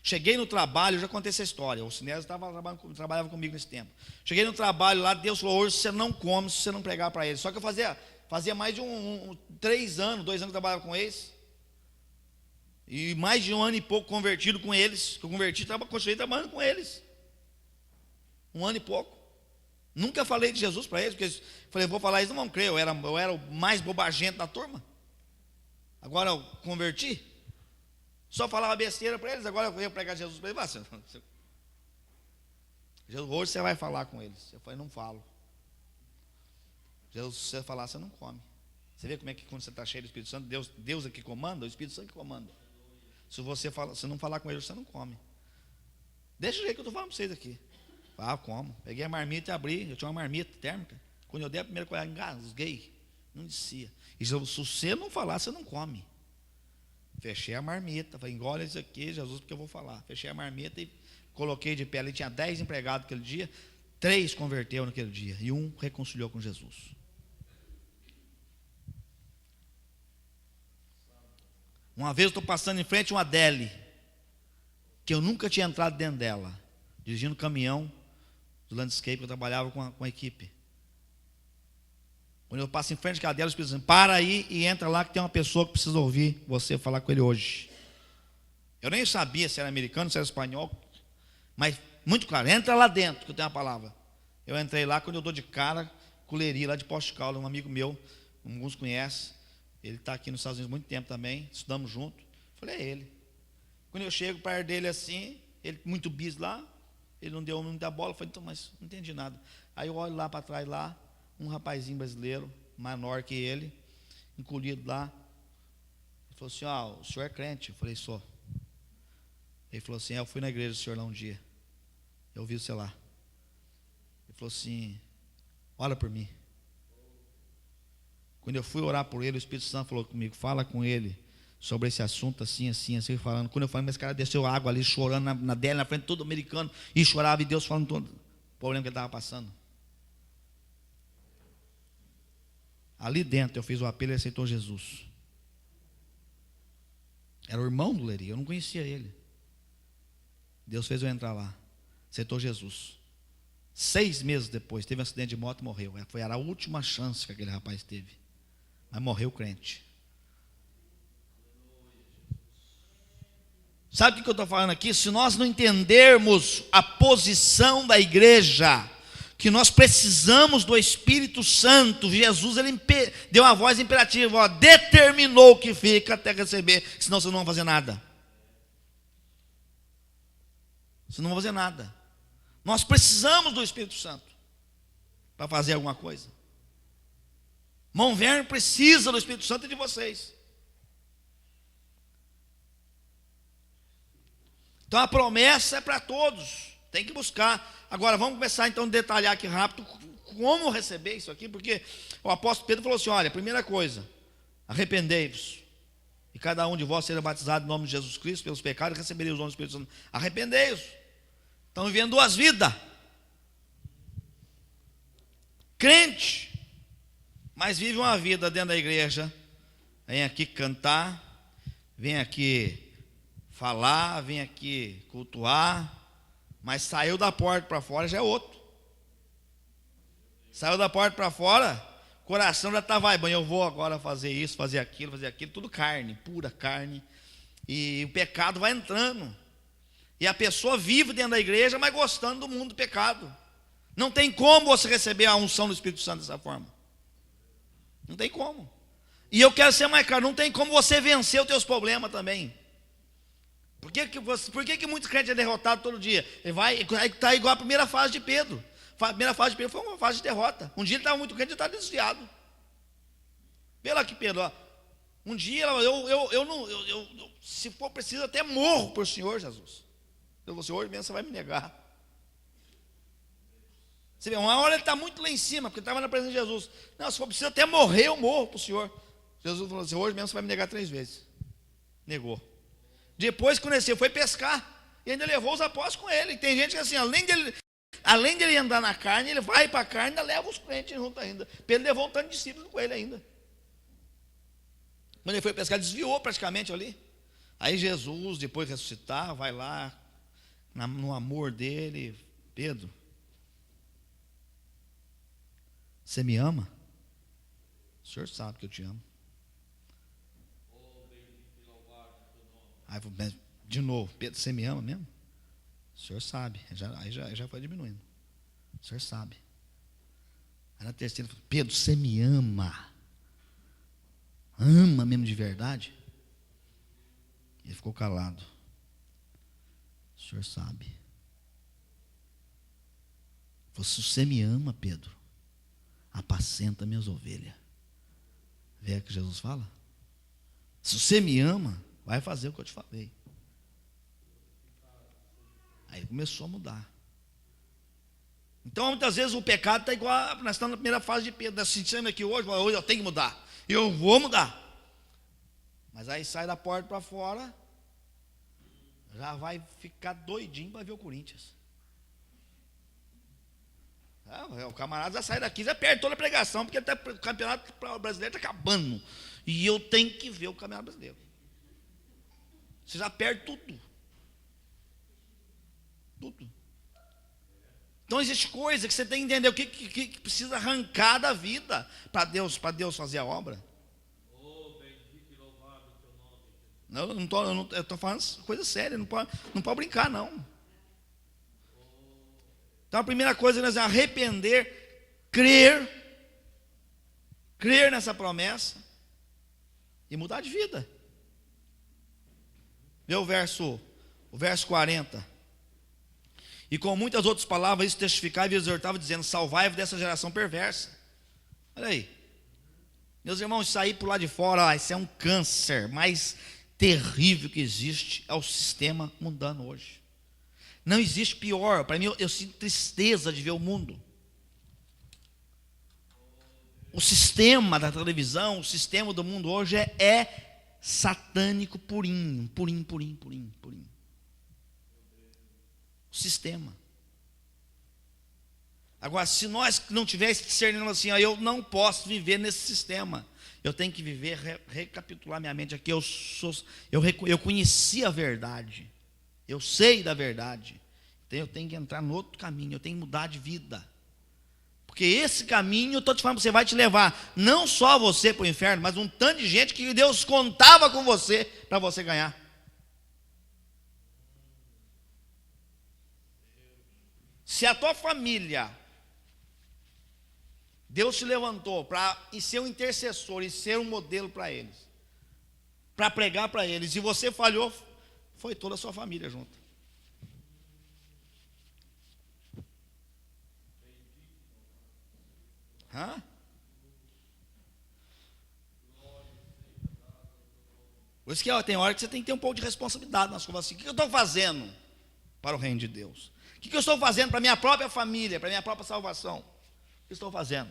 Cheguei no trabalho, eu já contei essa história. O Sinésio trabalhava comigo nesse tempo. Cheguei no trabalho lá, Deus falou: hoje você não come se você não pregar para eles. Só que eu fazia mais de 2 anos que eu trabalhava com eles. E mais de 1 ano e pouco convertido com eles. Que eu converti, continuei trabalhando com eles. 1 ano e pouco. Nunca falei de Jesus para eles, porque falei, vou falar, eles não vão crer. Eu era o mais bobagento da turma. Agora eu converti. Só falava besteira para eles, agora eu ia pregar Jesus para eles. Hoje você vai falar com eles. Eu falei, não falo. Jesus, se você falar, você não come. Você vê como é que quando você está cheio do Espírito Santo, Deus é que comanda, o Espírito Santo que comanda. Se não falar com ele, você não come. Deixa o jeito que eu estou falando para vocês aqui. Como? Peguei a marmita e abri. Eu tinha uma marmita térmica. Quando eu dei a primeira colher, engasguei. Não descia. E se você não falar, você não come. Fechei a marmita. Falei, engole isso aqui, Jesus, porque eu vou falar. Fechei a marmita e coloquei de pé. Ali tinha 10 empregados aquele dia. 3 converteu naquele dia. E 1 reconciliou com Jesus. Uma vez eu estou passando em frente a uma deli, que eu nunca tinha entrado dentro dela, dirigindo um caminhão do landscape, que eu trabalhava com a equipe. Quando eu passo em frente àquela dela, o Espírito Santo, para aí e entra lá que tem uma pessoa que precisa ouvir você falar com ele hoje. Eu nem sabia se era americano, se era espanhol, mas muito claro, entra lá dentro que eu tenho a palavra. Eu entrei lá, quando eu dou de cara com o Leri, lá de Posto de Caldas, um amigo meu, alguns conhecem. Ele está aqui nos Estados Unidos há muito tempo também, estudamos junto. Falei, é ele. Quando eu chego perto dele assim, ele muito bis lá, ele não deu muita bola. Eu falei, então, mas não entendi nada. Aí eu olho lá para trás, lá, um rapazinho brasileiro, menor que ele, encolhido lá. Ele falou assim, o senhor é crente? Eu falei, sou. Ele falou assim, eu fui na igreja do senhor lá um dia. Eu ouvi você lá. Ele falou assim, ora por mim. Quando eu fui orar por ele, o Espírito Santo falou comigo, fala com ele sobre esse assunto, assim, falando. Quando eu falei, mas esse cara desceu água ali, chorando na dele, na frente, todo americano, e chorava, e Deus falando todo o problema que ele estava passando. Ali dentro eu fiz o apelo e ele aceitou Jesus. Era o irmão do Leri, eu não conhecia ele. Deus fez eu entrar lá, aceitou Jesus. 6 meses depois, teve um acidente de moto e morreu. Era a última chance que aquele rapaz teve. Mas morreu crente. Sabe o que eu estou falando aqui? Se nós não entendermos a posição da igreja, que nós precisamos do Espírito Santo, Jesus ele deu uma voz imperativa, determinou que fica até receber, senão vocês não vão fazer nada. Vocês não vão fazer nada. Nós precisamos do Espírito Santo para fazer alguma coisa. Mão Verde precisa do Espírito Santo e de vocês. Então a promessa é para todos. Tem que buscar. Agora vamos começar então a detalhar aqui rápido como receber isso aqui, porque o apóstolo Pedro falou assim: olha, primeira coisa, arrependei-vos, e cada um de vós seja batizado em nome de Jesus Cristo pelos pecados, e recebereis os dons do Espírito Santo. Arrependei-vos. Estão vivendo duas vidas. Crente, mas vive uma vida dentro da igreja, vem aqui cantar, vem aqui falar, vem aqui cultuar, mas saiu da porta para fora já é outro. Saiu da porta para fora, o coração já está vai, eu vou agora fazer isso, fazer aquilo, tudo carne, pura carne, e o pecado vai entrando, e a pessoa vive dentro da igreja, mas gostando do mundo do pecado. Não tem como você receber a unção do Espírito Santo dessa forma. Não tem como. E eu quero ser mais claro, não tem como você vencer os teus problemas também. Por que muitos crentes é derrotado todo dia? Ele vai estar igual a primeira fase de Pedro. A primeira fase de Pedro foi uma fase de derrota. Um dia ele estava muito crente e estava desviado. Pela aqui, Pedro, ó. Um dia se for preciso, até morro por Senhor Jesus. Eu vou dizer, hoje mesmo você vai me negar. Você vê, uma hora ele está muito lá em cima, porque estava na presença de Jesus. Não, se for preciso até morrer, eu morro para o Senhor. Jesus falou assim: hoje mesmo você vai me negar 3 vezes. Negou. Depois que conheceu, foi pescar. E ainda levou os apóstolos com ele. E tem gente que assim, além dele andar na carne, ele vai para a carne e ainda leva os crentes junto ainda. Pedro levou um tanto de discípulos com ele ainda. Quando ele foi pescar, desviou praticamente ali. Aí Jesus, depois de ressuscitar, vai lá, no amor dele: Pedro, você me ama? O senhor sabe que eu te amo. Aí, de novo, Pedro, você me ama mesmo? O senhor sabe. Aí já foi diminuindo. O senhor sabe. Aí na terceira, Pedro, você me ama? Ama mesmo de verdade? Ele ficou calado. O senhor sabe. Se você me ama, Pedro, apacenta minhas ovelhas. Vê o que Jesus fala? Se você me ama, vai fazer o que eu te falei. Aí começou a mudar. Então muitas vezes o pecado está igual. Nós estamos na primeira fase de Pedro. Nós sentimos aqui hoje eu tenho que mudar. Eu vou mudar. Mas aí sai da porta para fora, já vai ficar doidinho para ver o Corinthians. O camarada já sai daqui, já perde toda a pregação, porque o campeonato brasileiro está acabando. E eu tenho que ver o campeonato brasileiro. Você já perde tudo. Tudo. Então existe coisa que você tem que entender o que precisa arrancar da vida para Deus fazer a obra. Não, eu estou falando coisa séria, não pode brincar não. Então a primeira coisa é nós arrepender, crer nessa promessa e mudar de vida. Vê o verso 40. E com muitas outras palavras isso testificava e exortava, dizendo: salvai-vos dessa geração perversa. Olha aí, meus irmãos, isso aí por lá de fora, isso é um câncer mais terrível que existe, é o sistema mundano hoje. Não existe pior. Para mim, eu sinto tristeza de ver o mundo. O sistema da televisão, o sistema do mundo hoje é satânico purinho. O sistema. Agora, se nós não tivéssemos discernimento assim, eu não posso viver nesse sistema. Eu tenho que viver, recapitular minha mente aqui. Eu conheci a verdade. Eu sei da verdade. Então eu tenho que entrar no outro caminho. Eu tenho que mudar de vida. Porque esse caminho, eu estou te falando, você vai te levar não só você para o inferno, mas um tanto de gente que Deus contava com você para você ganhar. Se a tua família, Deus te levantou para ser um intercessor e ser um modelo para eles, para pregar para eles, e você falhou, foi toda a sua família junto. Hã? Por isso que tem hora que você tem que ter um pouco de responsabilidade nas coisas assim. O que eu estou fazendo para o reino de Deus? O que eu estou fazendo para a minha própria família, para a minha própria salvação? O que eu estou fazendo?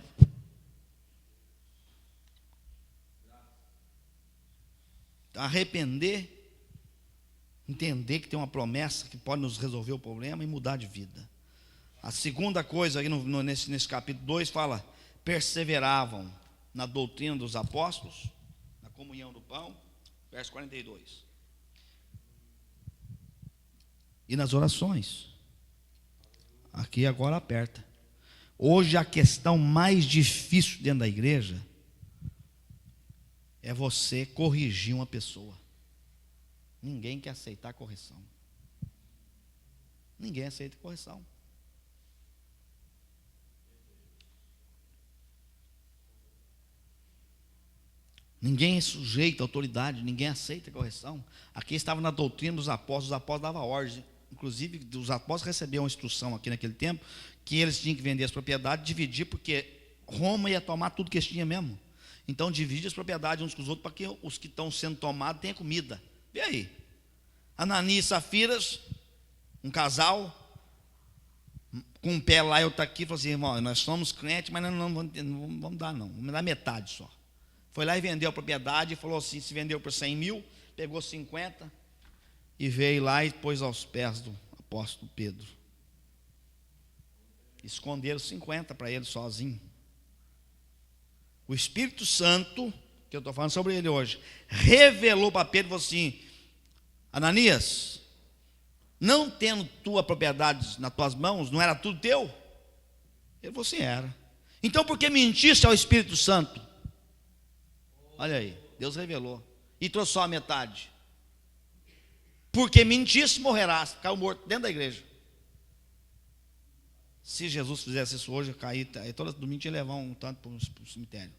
Arrepender, entender que tem uma promessa que pode nos resolver o problema e mudar de vida. A segunda coisa, aí nesse capítulo 2, fala: perseveravam na doutrina dos apóstolos, na comunhão do pão, verso 42. E nas orações. Aqui agora aperta. Hoje a questão mais difícil dentro da igreja é você corrigir uma pessoa. Ninguém quer aceitar correção. Ninguém aceita correção. Ninguém é sujeito à autoridade, ninguém aceita correção. Aqui estava na doutrina dos apóstolos, os apóstolos davam ordem. Inclusive, os apóstolos recebiam uma instrução aqui naquele tempo, que eles tinham que vender as propriedades, dividir, porque Roma ia tomar tudo que eles tinham mesmo. Então, divide as propriedades uns com os outros, para que os que estão sendo tomados tenham comida. Vê aí. Ananias e Safiras, um casal, com um pé lá e outro aqui, falou assim: irmão, nós somos crentes, mas não vamos dar não, vamos dar metade só. Foi lá e vendeu a propriedade, e falou assim: se vendeu por 100 mil, pegou 50, e veio lá e pôs aos pés do apóstolo Pedro. Esconderam 50 para ele sozinho. O Espírito Santo, que eu estou falando sobre ele hoje, revelou para Pedro, falou assim: Ananias, não tendo tua propriedade nas tuas mãos, não era tudo teu? Ele falou assim: era. Então por que mentiste ao Espírito Santo? Olha aí, Deus revelou. E trouxe só a metade. Porque mentiste, morrerás. Caiu morto dentro da igreja. Se Jesus fizesse isso hoje, eu caí, todo domingo ia levar um tanto para o cemitério.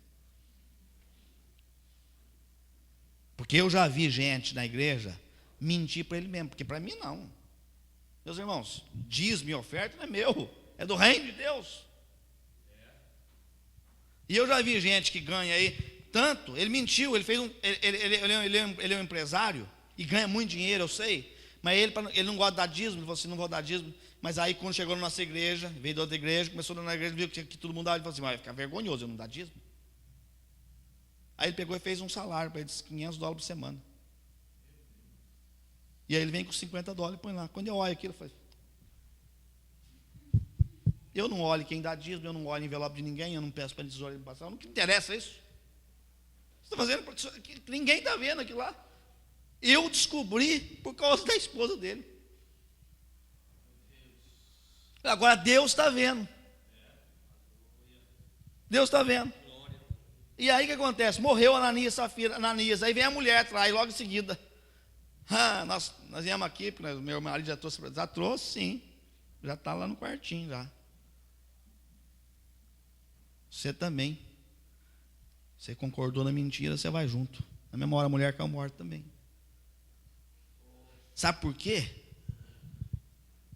Porque eu já vi gente na igreja mentir para ele mesmo, porque para mim não. Meus irmãos, dízimo e oferta não é meu, é do reino de Deus. E eu já vi gente que ganha aí tanto, ele mentiu, ele é um empresário e ganha muito dinheiro, eu sei, mas ele não gosta de dar dízimo, ele falou assim: não vou dar dízimo. Mas aí quando chegou na nossa igreja, veio de outra igreja, começou na igreja, viu que todo mundo dava, ele falou assim: vai ficar vergonhoso eu não dar dízimo. Aí ele pegou e fez um salário para ele de $500 por semana. E aí ele vem com $50 e põe lá. Quando eu olho aquilo, eu falei: eu não olho quem dá dízimo, eu não olho envelope de ninguém, eu não peço para ele tesouro passar, não que interessa isso. Você está fazendo, ninguém está vendo aquilo lá. Eu descobri por causa da esposa dele. Agora Deus está vendo. Deus está vendo. E aí o que acontece? Morreu Ananias e Safira, Ananias. Aí vem a mulher atrás, logo em seguida. Nós viemos aqui, meu marido já trouxe, sim. Já está lá no quartinho já. Você também. Você concordou na mentira, você vai junto. Na mesma hora a mulher caiu morta também. Sabe por quê?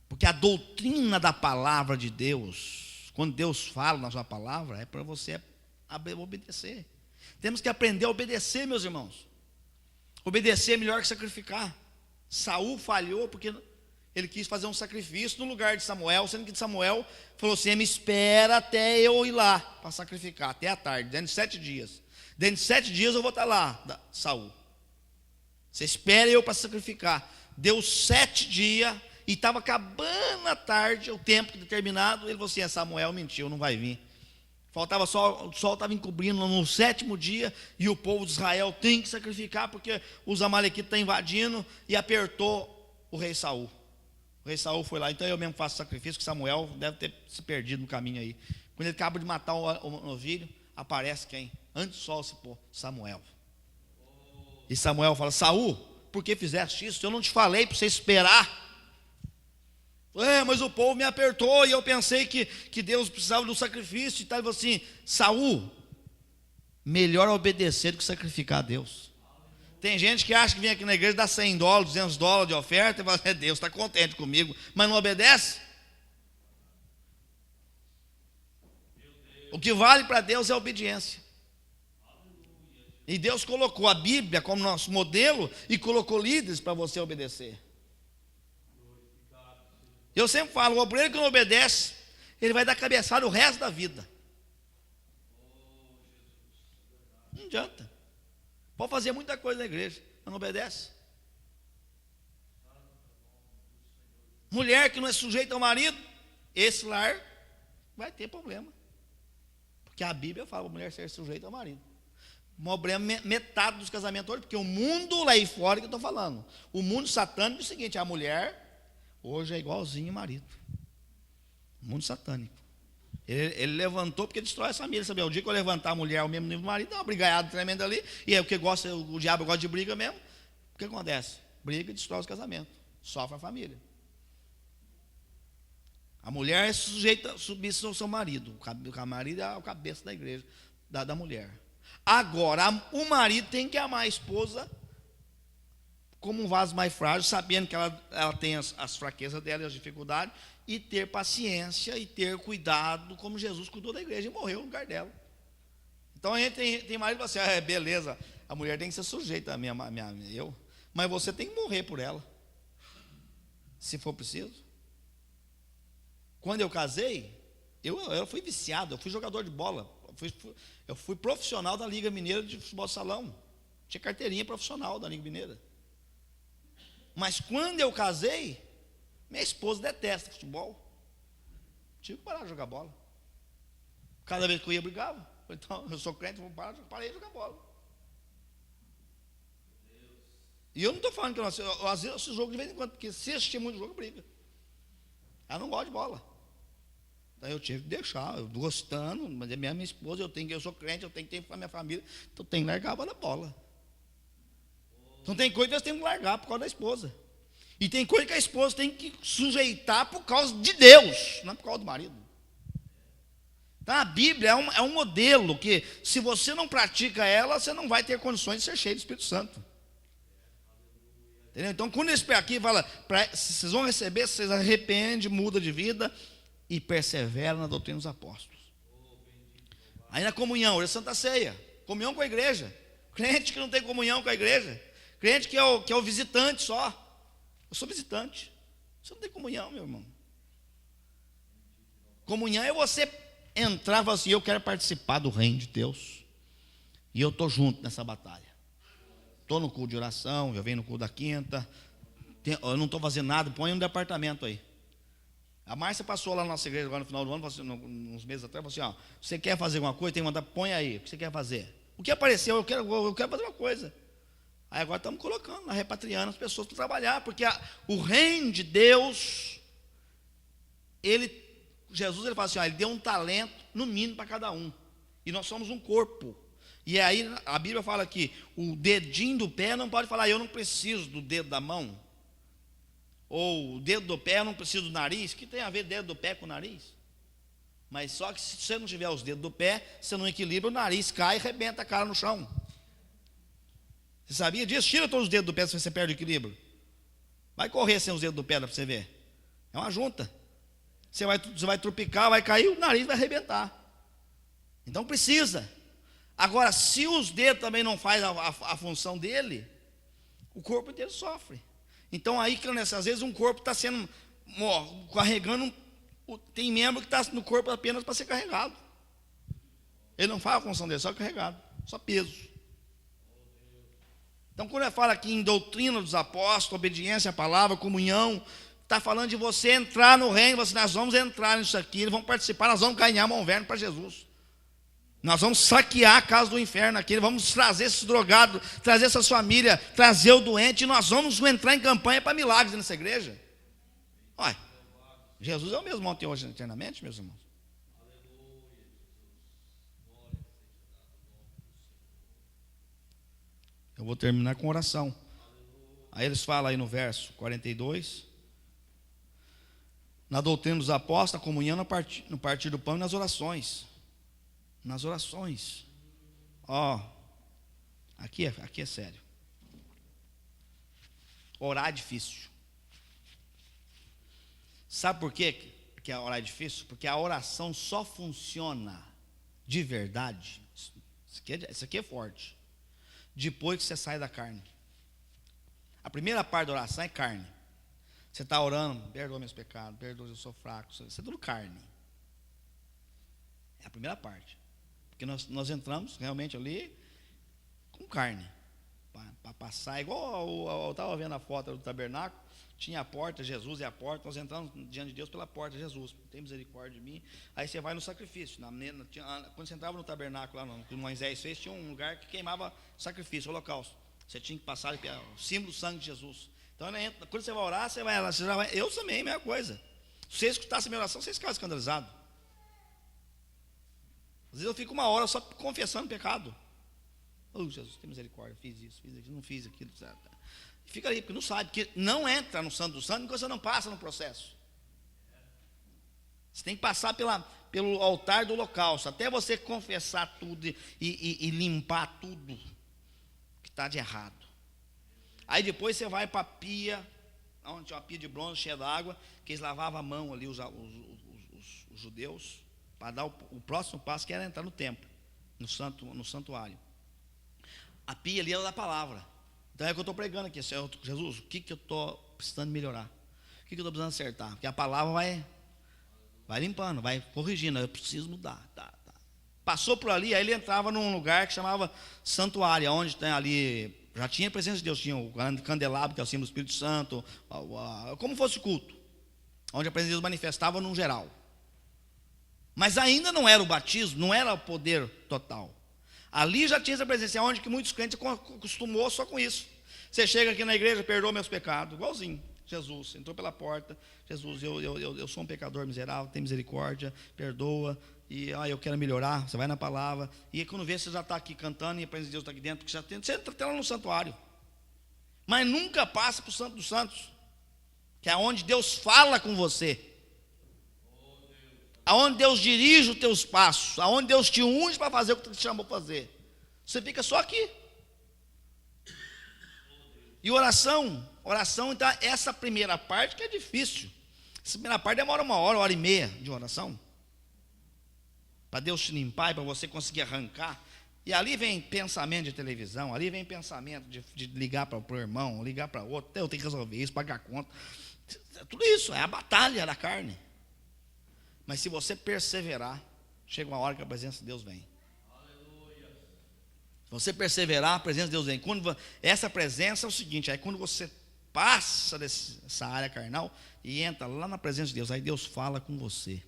Porque a doutrina da palavra de Deus, quando Deus fala na sua palavra, é para você obedecer. Temos que aprender a obedecer, meus irmãos. Obedecer é melhor que sacrificar. Saul falhou porque ele quis fazer um sacrifício no lugar de Samuel, sendo que Samuel falou assim: me espera até eu ir lá para sacrificar, até a tarde, dentro de 7 dias. Dentro de 7 dias eu vou estar lá, Saul. Você espera eu para sacrificar. Deu 7 dias e estava acabando a tarde, o tempo determinado. Ele falou assim: Samuel mentiu, não vai vir. Faltava só, o sol estava encobrindo no 7º dia, e o povo de Israel tem que sacrificar, porque os amalequitas estão invadindo, e apertou o rei Saul. O rei Saul foi lá: então eu mesmo faço sacrifício, que Samuel deve ter se perdido no caminho aí. Quando ele acaba de matar o novilho, aparece quem? Antes do sol se pôr, Samuel. E Samuel fala: Saul, por que fizeste isso? Eu não te falei para você esperar. Mas o povo me apertou e eu pensei que Deus precisava do sacrifício e tal. Ele falou assim: Saul, melhor obedecer do que sacrificar a Deus. Tem gente que acha que vem aqui na igreja, dá $100, $200 de oferta e fala: Deus está contente comigo, mas não obedece. O que vale para Deus é a obediência. E Deus colocou a Bíblia como nosso modelo e colocou líderes para você obedecer. Eu sempre falo, o obreiro que não obedece, ele vai dar cabeçada o resto da vida. Não adianta. Pode fazer muita coisa na igreja, mas não obedece. Mulher que não é sujeita ao marido, esse lar vai ter problema. Porque a Bíblia fala para a mulher ser sujeita ao marido. Um problema, metade dos casamentos hoje, porque o mundo lá aí fora que eu estou falando. O mundo satânico é o seguinte, a mulher hoje é igualzinho o marido. O mundo satânico. Ele levantou porque destrói as famílias, sabe? O dia que eu levantar a mulher ao mesmo nível do marido, dá uma brigaiada tremenda ali, e é o que gosta, o diabo gosta de briga mesmo. O que acontece? Briga e destrói os casamentos. Sofre a família. A mulher é sujeita, submissa ao seu marido. O marido é o cabeça da igreja, da mulher. Agora, o marido tem que amar a esposa como um vaso mais frágil, sabendo que ela tem as fraquezas dela e as dificuldades, e ter paciência e ter cuidado, como Jesus cuidou da igreja e morreu no lugar dela. Então a gente tem marido que fala assim, beleza, a mulher tem que ser sujeita a eu, mas você tem que morrer por ela, se for preciso. Quando eu casei, eu fui viciado, eu fui jogador de bola, eu fui profissional da Liga Mineira de Futebol de Salão, tinha carteirinha profissional da Liga Mineira. Mas quando eu casei, minha esposa detesta futebol. Tive que parar de jogar bola. Cada vez que eu ia, brigava. Então, eu sou crente, vou parei de jogar bola. E eu não estou falando que eu às vezes eu assisto jogo de vez em quando, porque se assistir muito jogo, briga. Ela não gosta de bola. Então eu tive que deixar, eu gostando, mas é minha esposa, eu sou crente, eu tenho que ter para minha família, então eu tenho que largar a bola. Então tem coisa que nós temos que largar por causa da esposa. E tem coisa que a esposa tem que sujeitar por causa de Deus, não é por causa do marido. Então a Bíblia é um modelo que, se você não pratica ela, você não vai ter condições de ser cheio do Espírito Santo. Entendeu? Então quando eles aqui fala, vocês vão receber, vocês arrependem, mudam de vida e perseveram na doutrina dos apóstolos. Aí na comunhão, hoje é Santa Ceia, comunhão com a igreja. Crente que não tem comunhão com a igreja, crente que é o visitante só. Eu sou visitante. Você não tem comunhão, meu irmão. Comunhão é você entrar e falar assim, eu quero participar do reino de Deus. E eu estou junto nessa batalha. Estou no culto de oração, eu venho no culto da quinta. Eu não estou fazendo nada, põe um departamento aí. A Márcia passou lá na nossa igreja agora no final do ano, uns meses atrás, falou assim, você quer fazer alguma coisa, tem que mandar, põe aí, o que você quer fazer? O que apareceu, eu quero fazer uma coisa. Aí agora estamos colocando, repatriando as pessoas para trabalhar, porque o reino de Deus, Jesus fala assim, ele deu um talento, no mínimo, para cada um. E nós somos um corpo. E aí a Bíblia fala que o dedinho do pé não pode falar, eu não preciso do dedo da mão. Ou o dedo do pé, eu não preciso do nariz. O que tem a ver dedo do pé com o nariz? Mas só que se você não tiver os dedos do pé, você não equilibra, o nariz cai e arrebenta a cara no chão. Você sabia disso? Tira todos os dedos do pé se você perde o equilíbrio. Vai correr sem os dedos do pé para você ver. É uma junta. Você vai tropicar, vai cair, o nariz vai arrebentar. Então precisa. Agora, se os dedos também não fazem a função dele, o corpo inteiro sofre. Então aí, às vezes, um corpo está sendo carregando, tem membro que está no corpo apenas para ser carregado. Ele não faz a função dele, só carregado, só peso. Então, quando ele fala aqui em doutrina dos apóstolos, obediência à palavra, comunhão, está falando de você entrar no reino, nós vamos entrar nisso aqui, vamos participar, nós vamos ganhar mão verme para Jesus. Nós vamos saquear a casa do inferno aqui, vamos trazer esses drogados, trazer essas famílias, trazer o doente, e nós vamos entrar em campanha para milagres nessa igreja. Olha, Jesus é o mesmo ontem, hoje, eternamente, meus irmãos. Eu vou terminar com oração. Aí eles falam aí no verso 42. Na doutrina dos apóstolos, a comunhão no partir do pão e nas orações. Nas orações. Aqui é sério. Orar é difícil. Sabe por quê que orar é difícil? Porque a oração só funciona de verdade, isso aqui é forte, depois que você sai da carne. A primeira parte da oração é carne. Você está orando, perdoa meus pecados, perdoa, eu sou fraco, isso é tudo carne. É a primeira parte. Porque nós entramos realmente ali com carne. Para passar, igual eu estava vendo a foto do tabernáculo, tinha a porta, Jesus é a porta, nós entramos diante de Deus pela porta, Jesus, tem misericórdia de mim. Aí você vai no sacrifício. Quando você entrava no tabernáculo, lá que Moisés fez, tinha um lugar que queimava sacrifício, holocausto. Você tinha que passar o símbolo do sangue de Jesus. Então, quando você vai orar, você vai lá, eu também, mesma coisa. Se você escutasse a minha oração, você ficava escandalizado. Às vezes eu fico uma hora só confessando pecado. Jesus, tem misericórdia, fiz isso, não fiz aquilo. Fica ali, porque não sabe, porque não entra no Santo do Santo enquanto você não passa no processo. Você tem que passar pelo altar do holocausto, até você confessar tudo e limpar tudo que está de errado. Aí depois você vai para a pia, onde tinha uma pia de bronze cheia d'água, que eles lavavam a mão ali, os judeus, para dar o próximo passo, que era entrar no templo, no santuário. A pia ali era da palavra. Então é o que eu estou pregando aqui, Senhor Jesus, o que eu estou precisando melhorar? O que eu estou precisando acertar? Porque a palavra vai limpando, vai corrigindo. Eu preciso mudar. Passou por ali, aí ele entrava num lugar que chamava santuário, onde tem ali, já tinha a presença de Deus, tinha o candelabro, que é o símbolo do Espírito Santo, como fosse culto, onde a presença de Deus manifestava num geral. Mas ainda não era o batismo, não era o poder total. Ali já tinha essa presença, onde que muitos crentes acostumou só com isso. Você chega aqui na igreja, perdoa meus pecados, igualzinho. Jesus entrou pela porta, Jesus, eu sou um pecador miserável, tem misericórdia, perdoa, e eu quero melhorar. Você vai na palavra, e quando vê, você já está aqui cantando, e a presença de Deus está aqui dentro, porque você está lá no santuário. Mas nunca passa para o Santo dos Santos, que é onde Deus fala com você, aonde Deus dirige os teus passos, aonde Deus te unge para fazer o que te chamou para fazer. Você fica só aqui. E oração, então, essa primeira parte que é difícil. Essa primeira parte demora 1 hora e meia de oração, para Deus te limpar e para você conseguir arrancar. E ali vem pensamento de televisão, ali vem pensamento de ligar para o irmão, ligar para outro, eu tenho que resolver isso, pagar conta. Tudo isso é a batalha da carne. Mas se você perseverar, chega uma hora que a presença de Deus vem. Se você perseverar, a presença de Deus vem. Essa presença é o seguinte, aí quando você passa dessa área carnal e entra lá na presença de Deus, aí Deus fala com você.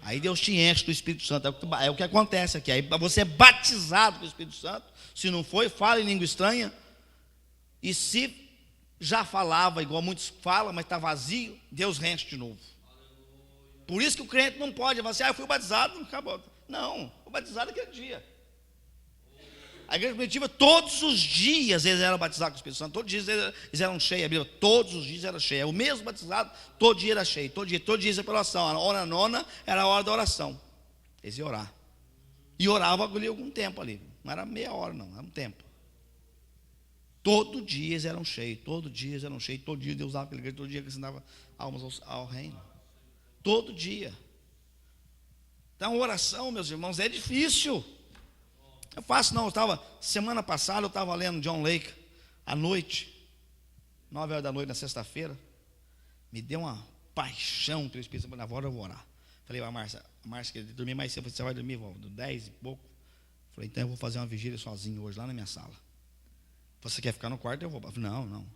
Aí Deus te enche do Espírito Santo. É o que acontece aqui. Aí você é batizado com o Espírito Santo. Se não foi, fala em língua estranha. E se já falava, igual muitos falam, mas está vazio, Deus enche de novo. Por isso que o crente não pode falar assim, eu fui batizado, acabou. Não, fui batizado aquele dia. A igreja primitiva, todos os dias eles eram batizados com o Espírito Santo, todos os dias eles eram cheios, a Bíblia, todos os dias era cheio. O mesmo batizado, todo dia era cheio, todo dia ia pela oração. A hora nona era a hora da oração. Eles iam orar. E oravam ali algum tempo ali. Não era meia hora, não, era um tempo. Todo dia eles eram cheios, todo dia Deus usava aquela igreja, todo dia acrescentava almas ao reino. Todo dia. Então, oração, meus irmãos, é difícil. É fácil não. Semana passada eu estava lendo John Lake à noite, 9 horas da noite na sexta-feira. Me deu uma paixão pelo Espírito Santo. Na hora eu vou orar. Falei, Márcia quer dormir mais cedo. Você vai dormir, vó, 10 e pouco. Falei, então eu vou fazer uma vigília sozinho hoje lá na minha sala. Você quer ficar no quarto? Eu vou. Falei, não.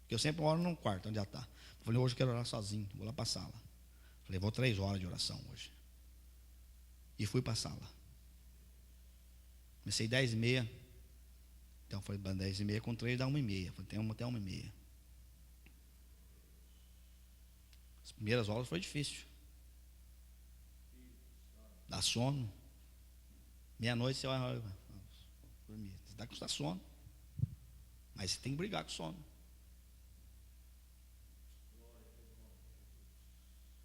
Porque eu sempre oro no quarto, onde já está. Falei, hoje eu quero orar sozinho. Vou lá para a sala. Falei, vou 3 horas de oração hoje. E fui para a sala. Comecei 10h30. Então foi 10h30 com 3 dá 1h30. Falei, tem até 1h30. As primeiras horas foi difícil. Dá sono. Meia-noite você vai dormir. Você está com sono. Mas você tem que brigar com o sono.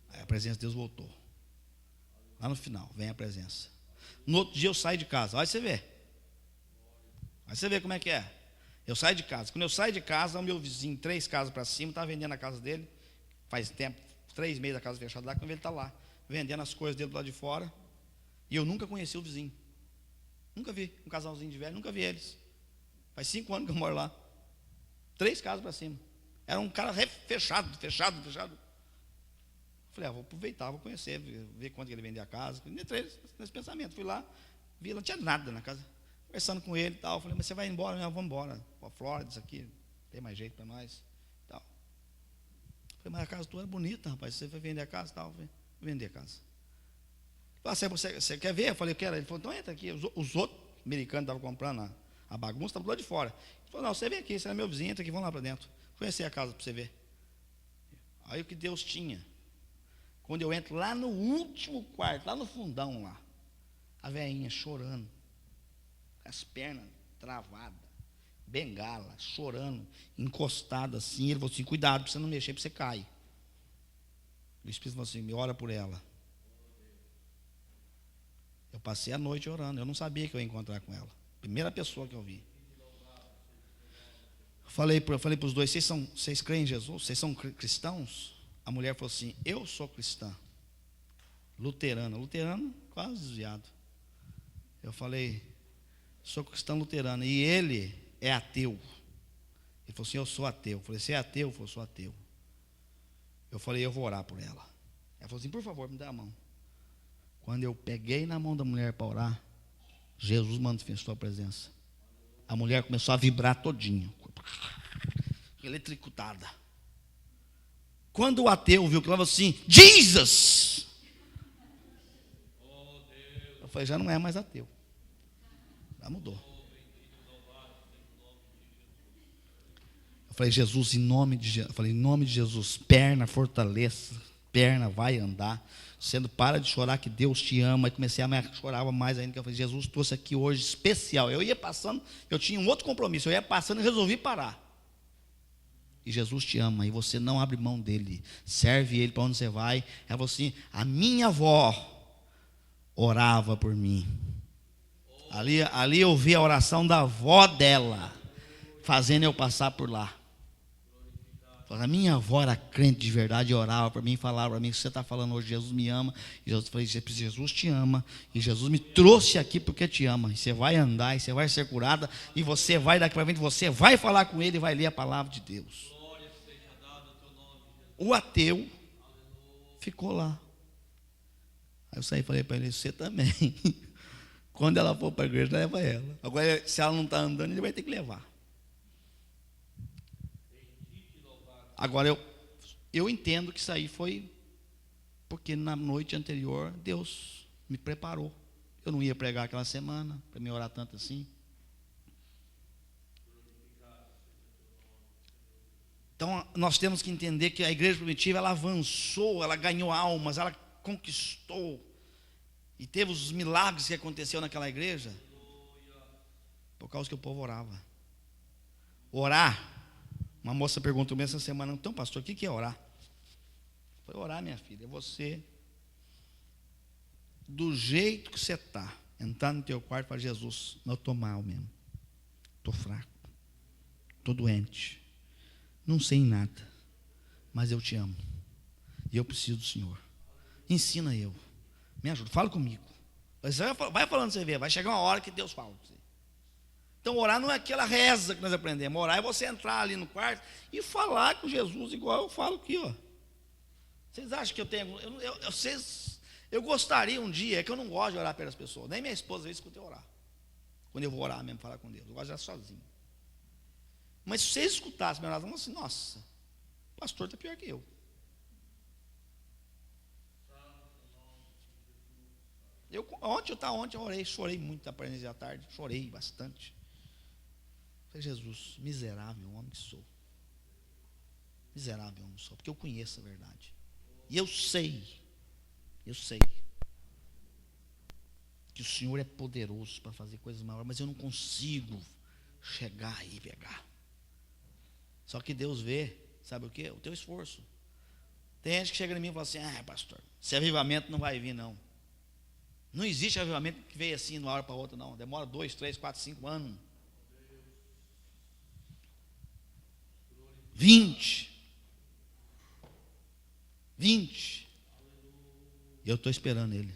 Aí a presença de Deus voltou. Lá no final, vem a presença. No outro dia eu saio de casa. Vai você ver. Vai você ver como é que é. Eu saio de casa. Quando eu saio de casa, o meu vizinho, 3 casas para cima, está vendendo a casa dele. Faz tempo, 3 meses a casa fechada lá. Quando ele está lá, vendendo as coisas dele do lado de fora. E eu nunca conheci o vizinho. Nunca vi um casalzinho de velho, nunca vi eles. Faz 5 anos que eu moro lá. 3 casas para cima. Era um cara fechado. Falei, vou aproveitar, vou conhecer, ver quanto que ele vendia a casa. Entrei nesse pensamento, fui lá, vi, não tinha nada na casa. Conversando com ele e tal. Falei, mas você vai embora? Não, vamos embora. Para a Flórida, isso aqui, não tem mais jeito para nós. Tal. Falei, mas a casa tua é bonita, rapaz. Você vai vender a casa e tal? Falei, vou vender a casa. Você quer ver? Eu falei, eu quero. Ele falou, então entra aqui. Os outros americanos estavam comprando a bagunça, estavam do lado de fora. Ele falou, não, você vem aqui, você é meu vizinho, entra aqui, vamos lá para dentro. Conhecer a casa para você ver. Aí o que Deus tinha. Quando eu entro lá no último quarto, lá no fundão lá, a velhinha chorando, as pernas travadas, bengala, chorando, encostada assim. Ele falou assim, cuidado para você não mexer, para você cair. O Espírito falou assim, me ora por ela. Eu passei a noite orando, eu não sabia que eu ia encontrar com ela. Primeira pessoa que eu vi. Falei para os dois, vocês creem em Jesus? Vocês são cristãos? A mulher falou assim, eu sou cristã. Luterana, quase desviado. Eu falei, sou cristão luterano. E ele é ateu. Ele falou assim, eu sou ateu. Eu falei, você é ateu? Eu falei, sou ateu. Eu falei, eu vou orar por ela. Ela falou assim, por favor, me dá a mão. Quando eu peguei na mão da mulher para orar, Jesus manifestou a presença. A mulher começou a vibrar todinho, eletricutada. Quando o ateu viu que ela falou assim, Jesus! Eu falei, já não é mais ateu. Já mudou. Eu falei, Jesus, em nome de Jesus. Eu falei, em nome de Jesus, perna, fortaleça, perna, vai andar. Sendo, para de chorar que Deus te ama. E comecei a chorar mais ainda, que eu falei, Jesus trouxe aqui hoje especial. Eu ia passando, eu tinha um outro compromisso, eu ia passando e resolvi parar. E Jesus te ama, e você não abre mão dele. Serve ele para onde você vai. Ela falou assim, a minha avó orava por mim. Ali eu vi a oração da avó dela, fazendo eu passar por lá. A minha avó era crente de verdade e orava para mim, falava para mim, que você está falando hoje, Jesus me ama. E eu falei, Jesus te ama, e Jesus me trouxe aqui porque te ama. E você vai andar, e você vai ser curada, e você vai daqui para frente, você vai falar com ele e vai ler a palavra de Deus. O ateu ficou lá. Aí eu saí e falei para ele, você também. Quando ela for para a igreja, leva ela. Agora, se ela não está andando, ele vai ter que levar. Agora, eu entendo que isso aí foi porque na noite anterior Deus me preparou. Eu não ia pregar aquela semana para me orar tanto assim. Então, nós temos que entender que a igreja primitiva, ela avançou, ela ganhou almas, ela conquistou. E teve os milagres que aconteceu naquela igreja por causa que o povo orava. Orar. Uma moça perguntou essa semana, então pastor, o que é orar? Eu falei, orar, minha filha, é você, do jeito que você está, entrar no teu quarto e falar, Jesus, eu estou mal mesmo, estou fraco, estou doente, não sei nada, mas eu te amo, e eu preciso do Senhor, ensina eu, me ajuda, fala comigo, vai falando, você vê, vai chegar uma hora que Deus fala com você. Então, orar não é aquela reza que nós aprendemos. Orar é você entrar ali no quarto e falar com Jesus, igual eu falo aqui, ó. Vocês acham que eu tenho... Eu gostaria um dia, é que eu não gosto de orar pelas pessoas. Nem minha esposa, às vezes, escuta eu orar. Quando eu vou orar mesmo, falar com Deus. Eu gosto de orar sozinho. Mas se vocês escutassem minha oração, assim, nossa, o pastor está pior que eu. Ontem eu orei, chorei muito na presença da tarde. Chorei bastante. Falei, Jesus, miserável homem que sou. Miserável homem que sou, porque eu conheço a verdade. E eu sei que o Senhor é poderoso para fazer coisas maiores, mas eu não consigo chegar aí e pegar. Só que Deus vê, sabe o quê? O teu esforço. Tem gente que chega em mim e fala assim, pastor, esse avivamento não vai vir não. Não existe avivamento que veio assim de uma hora para outra não. Demora 2, 3, 4, 5 anos. 20. E eu estou esperando ele.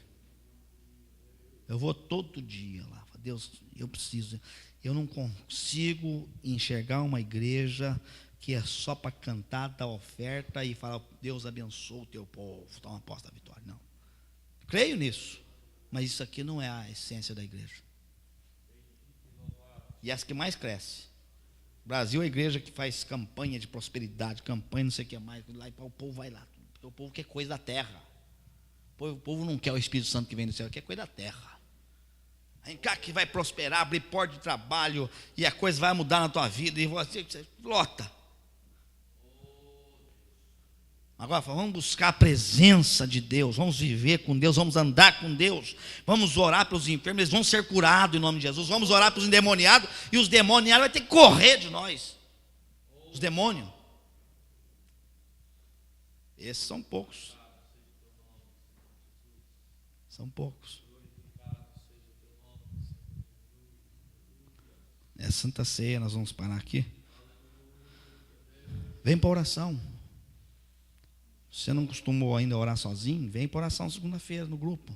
Eu vou todo dia lá. Deus, eu preciso. Eu não consigo enxergar uma igreja que é só para cantar, dar oferta e falar, Deus abençoe o teu povo, toma posse da vitória. Não. Creio nisso. Mas isso aqui não é a essência da igreja. E essa que mais cresce. O Brasil é a igreja que faz campanha de prosperidade, campanha não sei o que mais. Lá, o povo vai lá. Porque o povo quer coisa da terra. O povo não quer o Espírito Santo que vem do céu, quer coisa da terra. Vem cá que vai prosperar, abrir porta de trabalho, e a coisa vai mudar na tua vida, e você lota. Agora, vamos buscar a presença de Deus, vamos viver com Deus, vamos andar com Deus, vamos orar pelos enfermos, eles vão ser curados em nome de Jesus, vamos orar pelos endemoniados, e os demoniados vão ter que correr de nós. Os demônios. Esses são poucos. São poucos. É Santa Ceia, nós vamos parar aqui. Vem para oração. Se você não costumou ainda orar sozinho, vem para oração segunda-feira no grupo.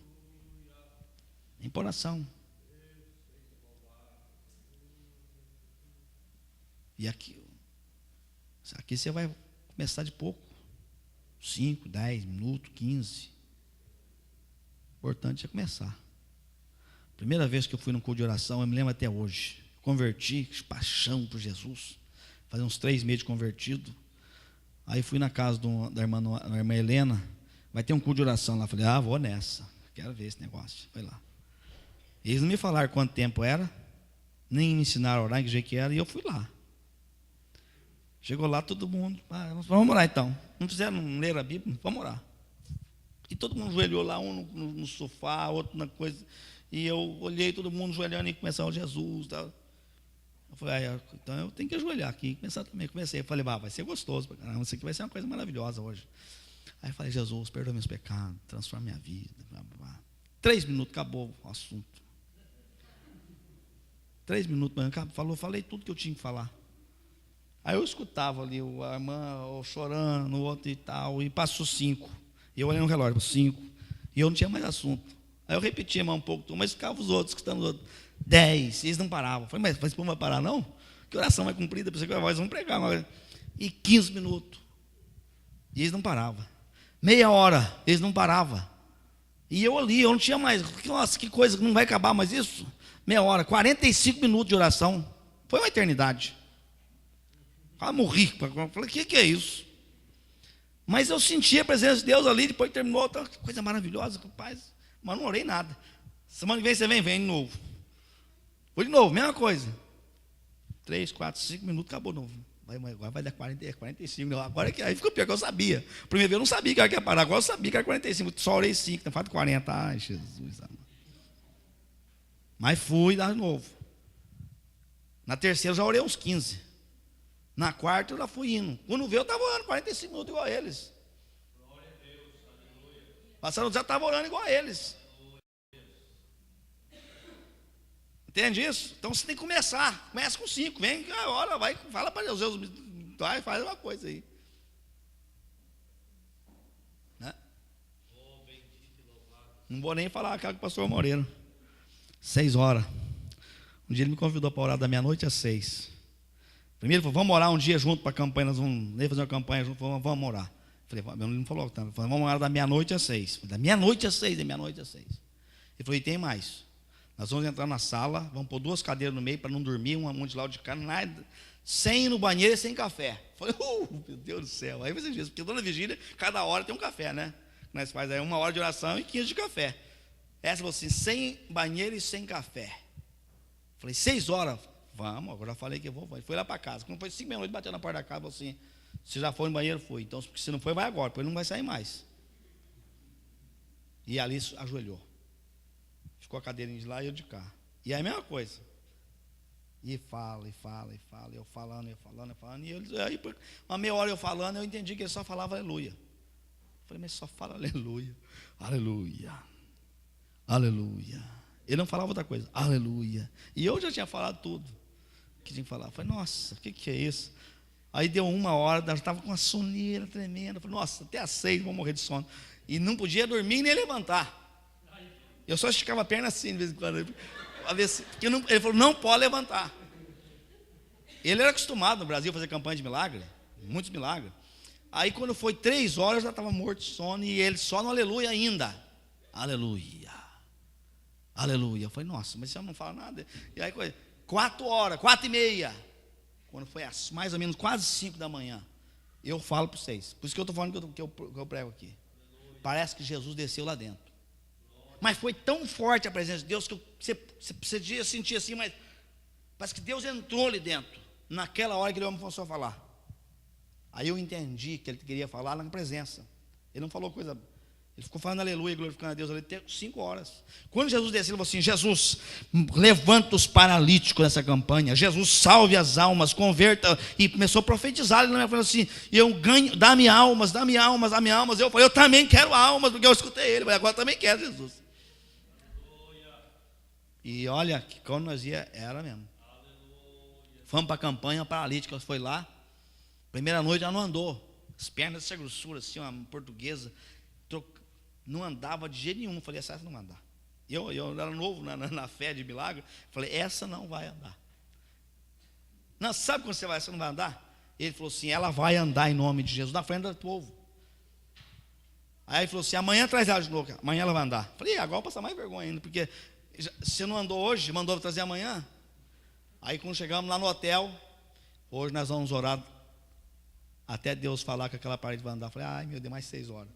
Vem para oração. E aqui você vai começar de pouco. 5, 10 minutos, 15. O importante é começar. Primeira vez que eu fui no culto de oração, eu me lembro até hoje. Converti, paixão por Jesus. Fazia uns 3 meses de convertido. Aí fui na casa da irmã Helena. Vai ter um culto de oração lá. Falei, vou nessa. Quero ver esse negócio. Foi lá. Eles não me falaram quanto tempo era, nem me ensinaram a orar, que jeito que era, e eu fui lá. Chegou lá todo mundo. Vamos orar então. Não fizeram, não leram a Bíblia? Vamos orar. E todo mundo joelhou lá, um no sofá, outro na coisa. E eu olhei todo mundo joelhando e começou Jesus. Tal. Eu falei, então eu tenho que ajoelhar aqui e começar também. Comecei, eu falei, vai ser gostoso pra caramba, isso aqui vai ser uma coisa maravilhosa hoje. Aí eu falei, Jesus, perdoa meus pecados, transforma minha vida. 3 minutos, acabou o assunto. 3 minutos, falei tudo que eu tinha que falar. Aí eu escutava ali a irmã chorando, o outro e tal, e passou 5. E eu olhei no relógio, 5. E eu não tinha mais assunto. Aí eu repetia mais um pouco, mas ficava os outros, escutando os outros. 10, eles não paravam. Eu falei, mas não vai parar não? Que oração vai cumprida, pensei que nós vamos pregar agora. E 15 minutos. E eles não paravam. Meia hora, eles não paravam. E eu ali, eu não tinha mais. Nossa, que coisa, não vai acabar mais isso? Meia hora, 45 minutos de oração. Foi uma eternidade. Quase morri. Falei, o que é isso? Mas eu senti a presença de Deus ali, depois que terminou, outra coisa maravilhosa, rapaz. Mas não orei nada. Semana que vem você vem de novo. Foi de novo, mesma coisa. 3, 4, 5 minutos, acabou de novo. Agora vai dar 40, 45. Agora aí ficou pior que eu sabia. Primeiro vez eu não sabia que era que ia parar, agora eu sabia que era 45. Só orei 5, não falta 40. Ai, Jesus. Mas fui dar de novo. Na terceira eu já orei uns 15. Na quarta eu já fui indo. Quando veio eu estava orando 45 minutos igual a eles. Passaram já estava orando igual a eles. Entende isso? Então você tem que começar. Começa com 5. Vem, ora, vai, fala para Deus. Vai, faz uma coisa aí. Né? Não vou nem falar com o pastor Moreira. 6 horas. Um dia ele me convidou para orar da meia-noite às 6. Primeiro ele falou, vamos orar um dia junto para a campanha. Nós vamos fazer uma campanha junto. Vamos orar. Falei, meu não falou que vamos orar da meia-noite às 6. Da meia-noite às 6, da meia-noite às 6. Ele falou, e tem mais. Nós vamos entrar na sala, vamos pôr 2 cadeiras no meio para não dormir, um monte de lado de carne, nada, sem ir no banheiro e sem café. Falei, meu Deus do céu. Aí você diz, porque toda vigília, cada hora tem um café, né? Nós faz aí 1 hora de oração e 15 de café. Essa falou assim, sem banheiro e sem café. Falei, 6 horas. Vamos, agora eu falei que eu vou. Foi lá para casa. Quando foi 5 da noite, bateu na porta da casa, falou assim, se já foi no banheiro, foi. Então, se não foi, vai agora, depois não vai sair mais. E ali ajoelhou. Ficou a cadeirinha de lá e eu de cá. E aí a mesma coisa. E fala. Eu falando. E aí, uma meia hora eu falando, eu entendi que ele só falava aleluia. Falei, mas só fala aleluia. Aleluia. Aleluia. Ele não falava outra coisa. Aleluia. E eu já tinha falado tudo que tinha que falar. Falei, nossa, o que é isso? Aí deu 1 hora, já estava com uma soneira tremenda. Falei, nossa, até às 6 vou morrer de sono. E não podia dormir nem levantar. Eu só esticava a perna assim de vez em quando. Porque ele falou, não pode levantar. Ele era acostumado no Brasil a fazer campanha de milagre, muitos milagres. Aí quando foi 3 horas, eu já estava morto de sono, e ele só no aleluia ainda. Aleluia. Aleluia. Eu falei, nossa, mas você não fala nada. E aí 4 horas, 4h30. Quando foi mais ou menos quase 5 da manhã, eu falo para vocês. Por isso que eu estou falando que eu prego aqui. Parece que Jesus desceu lá dentro. Mas foi tão forte a presença de Deus que você podia sentir assim, mas parece que Deus entrou ali dentro. Naquela hora que ele começou a falar. Aí eu entendi que ele queria falar na presença. Ele não falou coisa. Ele ficou falando aleluia, glorificando a Deus ali até 5 horas. Quando Jesus desceu, ele falou assim: Jesus, levanta os paralíticos nessa campanha. Jesus, salve as almas, converta. E começou a profetizar. Ele falou assim: eu ganho, dá-me almas, dá-me almas, dá-me almas. Eu falei, eu também quero almas, porque eu escutei ele. Mas agora também quero, Jesus. E olha, que quando nós ia, era mesmo. Fomos para a campanha, paralítica, foi lá. Primeira noite ela não andou. As pernas dessa grossura, assim, uma portuguesa. Não andava de jeito nenhum. Falei, essa não vai andar. Eu era novo na fé de milagre. Falei, essa não vai andar. Não, sabe quando você vai, essa não vai andar? Ele falou assim, ela vai andar em nome de Jesus, na frente do povo. Aí ele falou assim, amanhã traz ela de novo. Amanhã ela vai andar. Falei, agora eu vou passar mais vergonha ainda, porque você não andou hoje, mandou trazer amanhã. Aí quando chegamos lá no hotel, hoje nós vamos orar até Deus falar que aquela parede vai andar. Falei, ai meu Deus, mais 6 horas.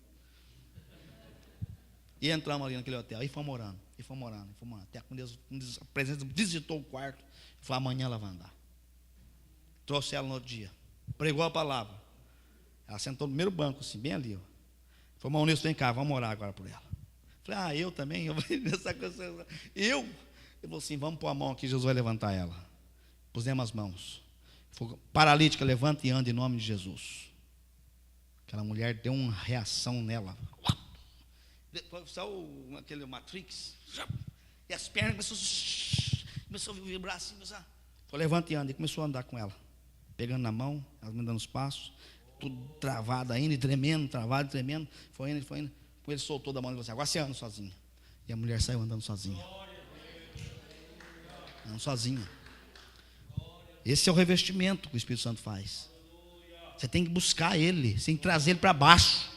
E entramos ali naquele hotel, e fomos orando, até quando Deus, a presença visitou o quarto. Falei, amanhã ela vai andar. Trouxe ela no outro dia, pregou a palavra. Ela sentou no primeiro banco, assim, bem ali. Falei, irmão Nilson, vem cá, vamos orar agora por ela. Falei, eu também, ele falou assim, vamos pôr a mão aqui, Jesus vai levantar ela. Pusemos as mãos. Falei, paralítica, levanta e anda em nome de Jesus. Aquela mulher deu uma reação nela. Saiu aquele Matrix. E as pernas começou a vibrar assim. Falei, levanta e anda. E começou a andar com ela. Pegando na mão, ela me dando os passos. Tudo travado ainda, e tremendo, travado, tremendo. Foi indo. Ele soltou da mão e falou assim, agora você anda sozinha. E a mulher saiu andando sozinha. Andando sozinha. Esse é o revestimento que o Espírito Santo faz. Você tem que buscar ele, você tem que trazer ele para baixo.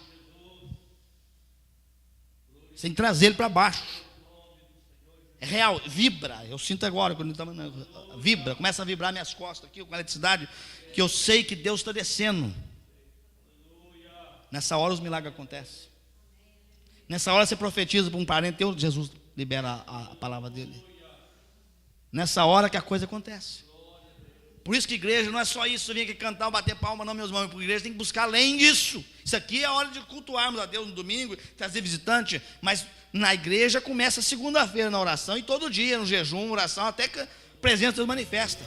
Você tem que trazer ele para baixo. É real, vibra. Eu sinto agora, quando vibra, começa a vibrar minhas costas aqui com a eletricidade, que eu sei que Deus está descendo. Nessa hora os milagres acontecem. Nessa hora você profetiza para um parente teu, Jesus libera a palavra dele. Nessa hora que a coisa acontece. Por isso que igreja não é só isso, vir aqui cantar, bater palma, não, meus irmãos. Porque a igreja tem que buscar além disso. Isso aqui é a hora de cultuarmos a Deus no domingo, trazer visitante. Mas na igreja começa segunda-feira na oração, e todo dia no jejum, oração, até que a presença de Deus manifesta.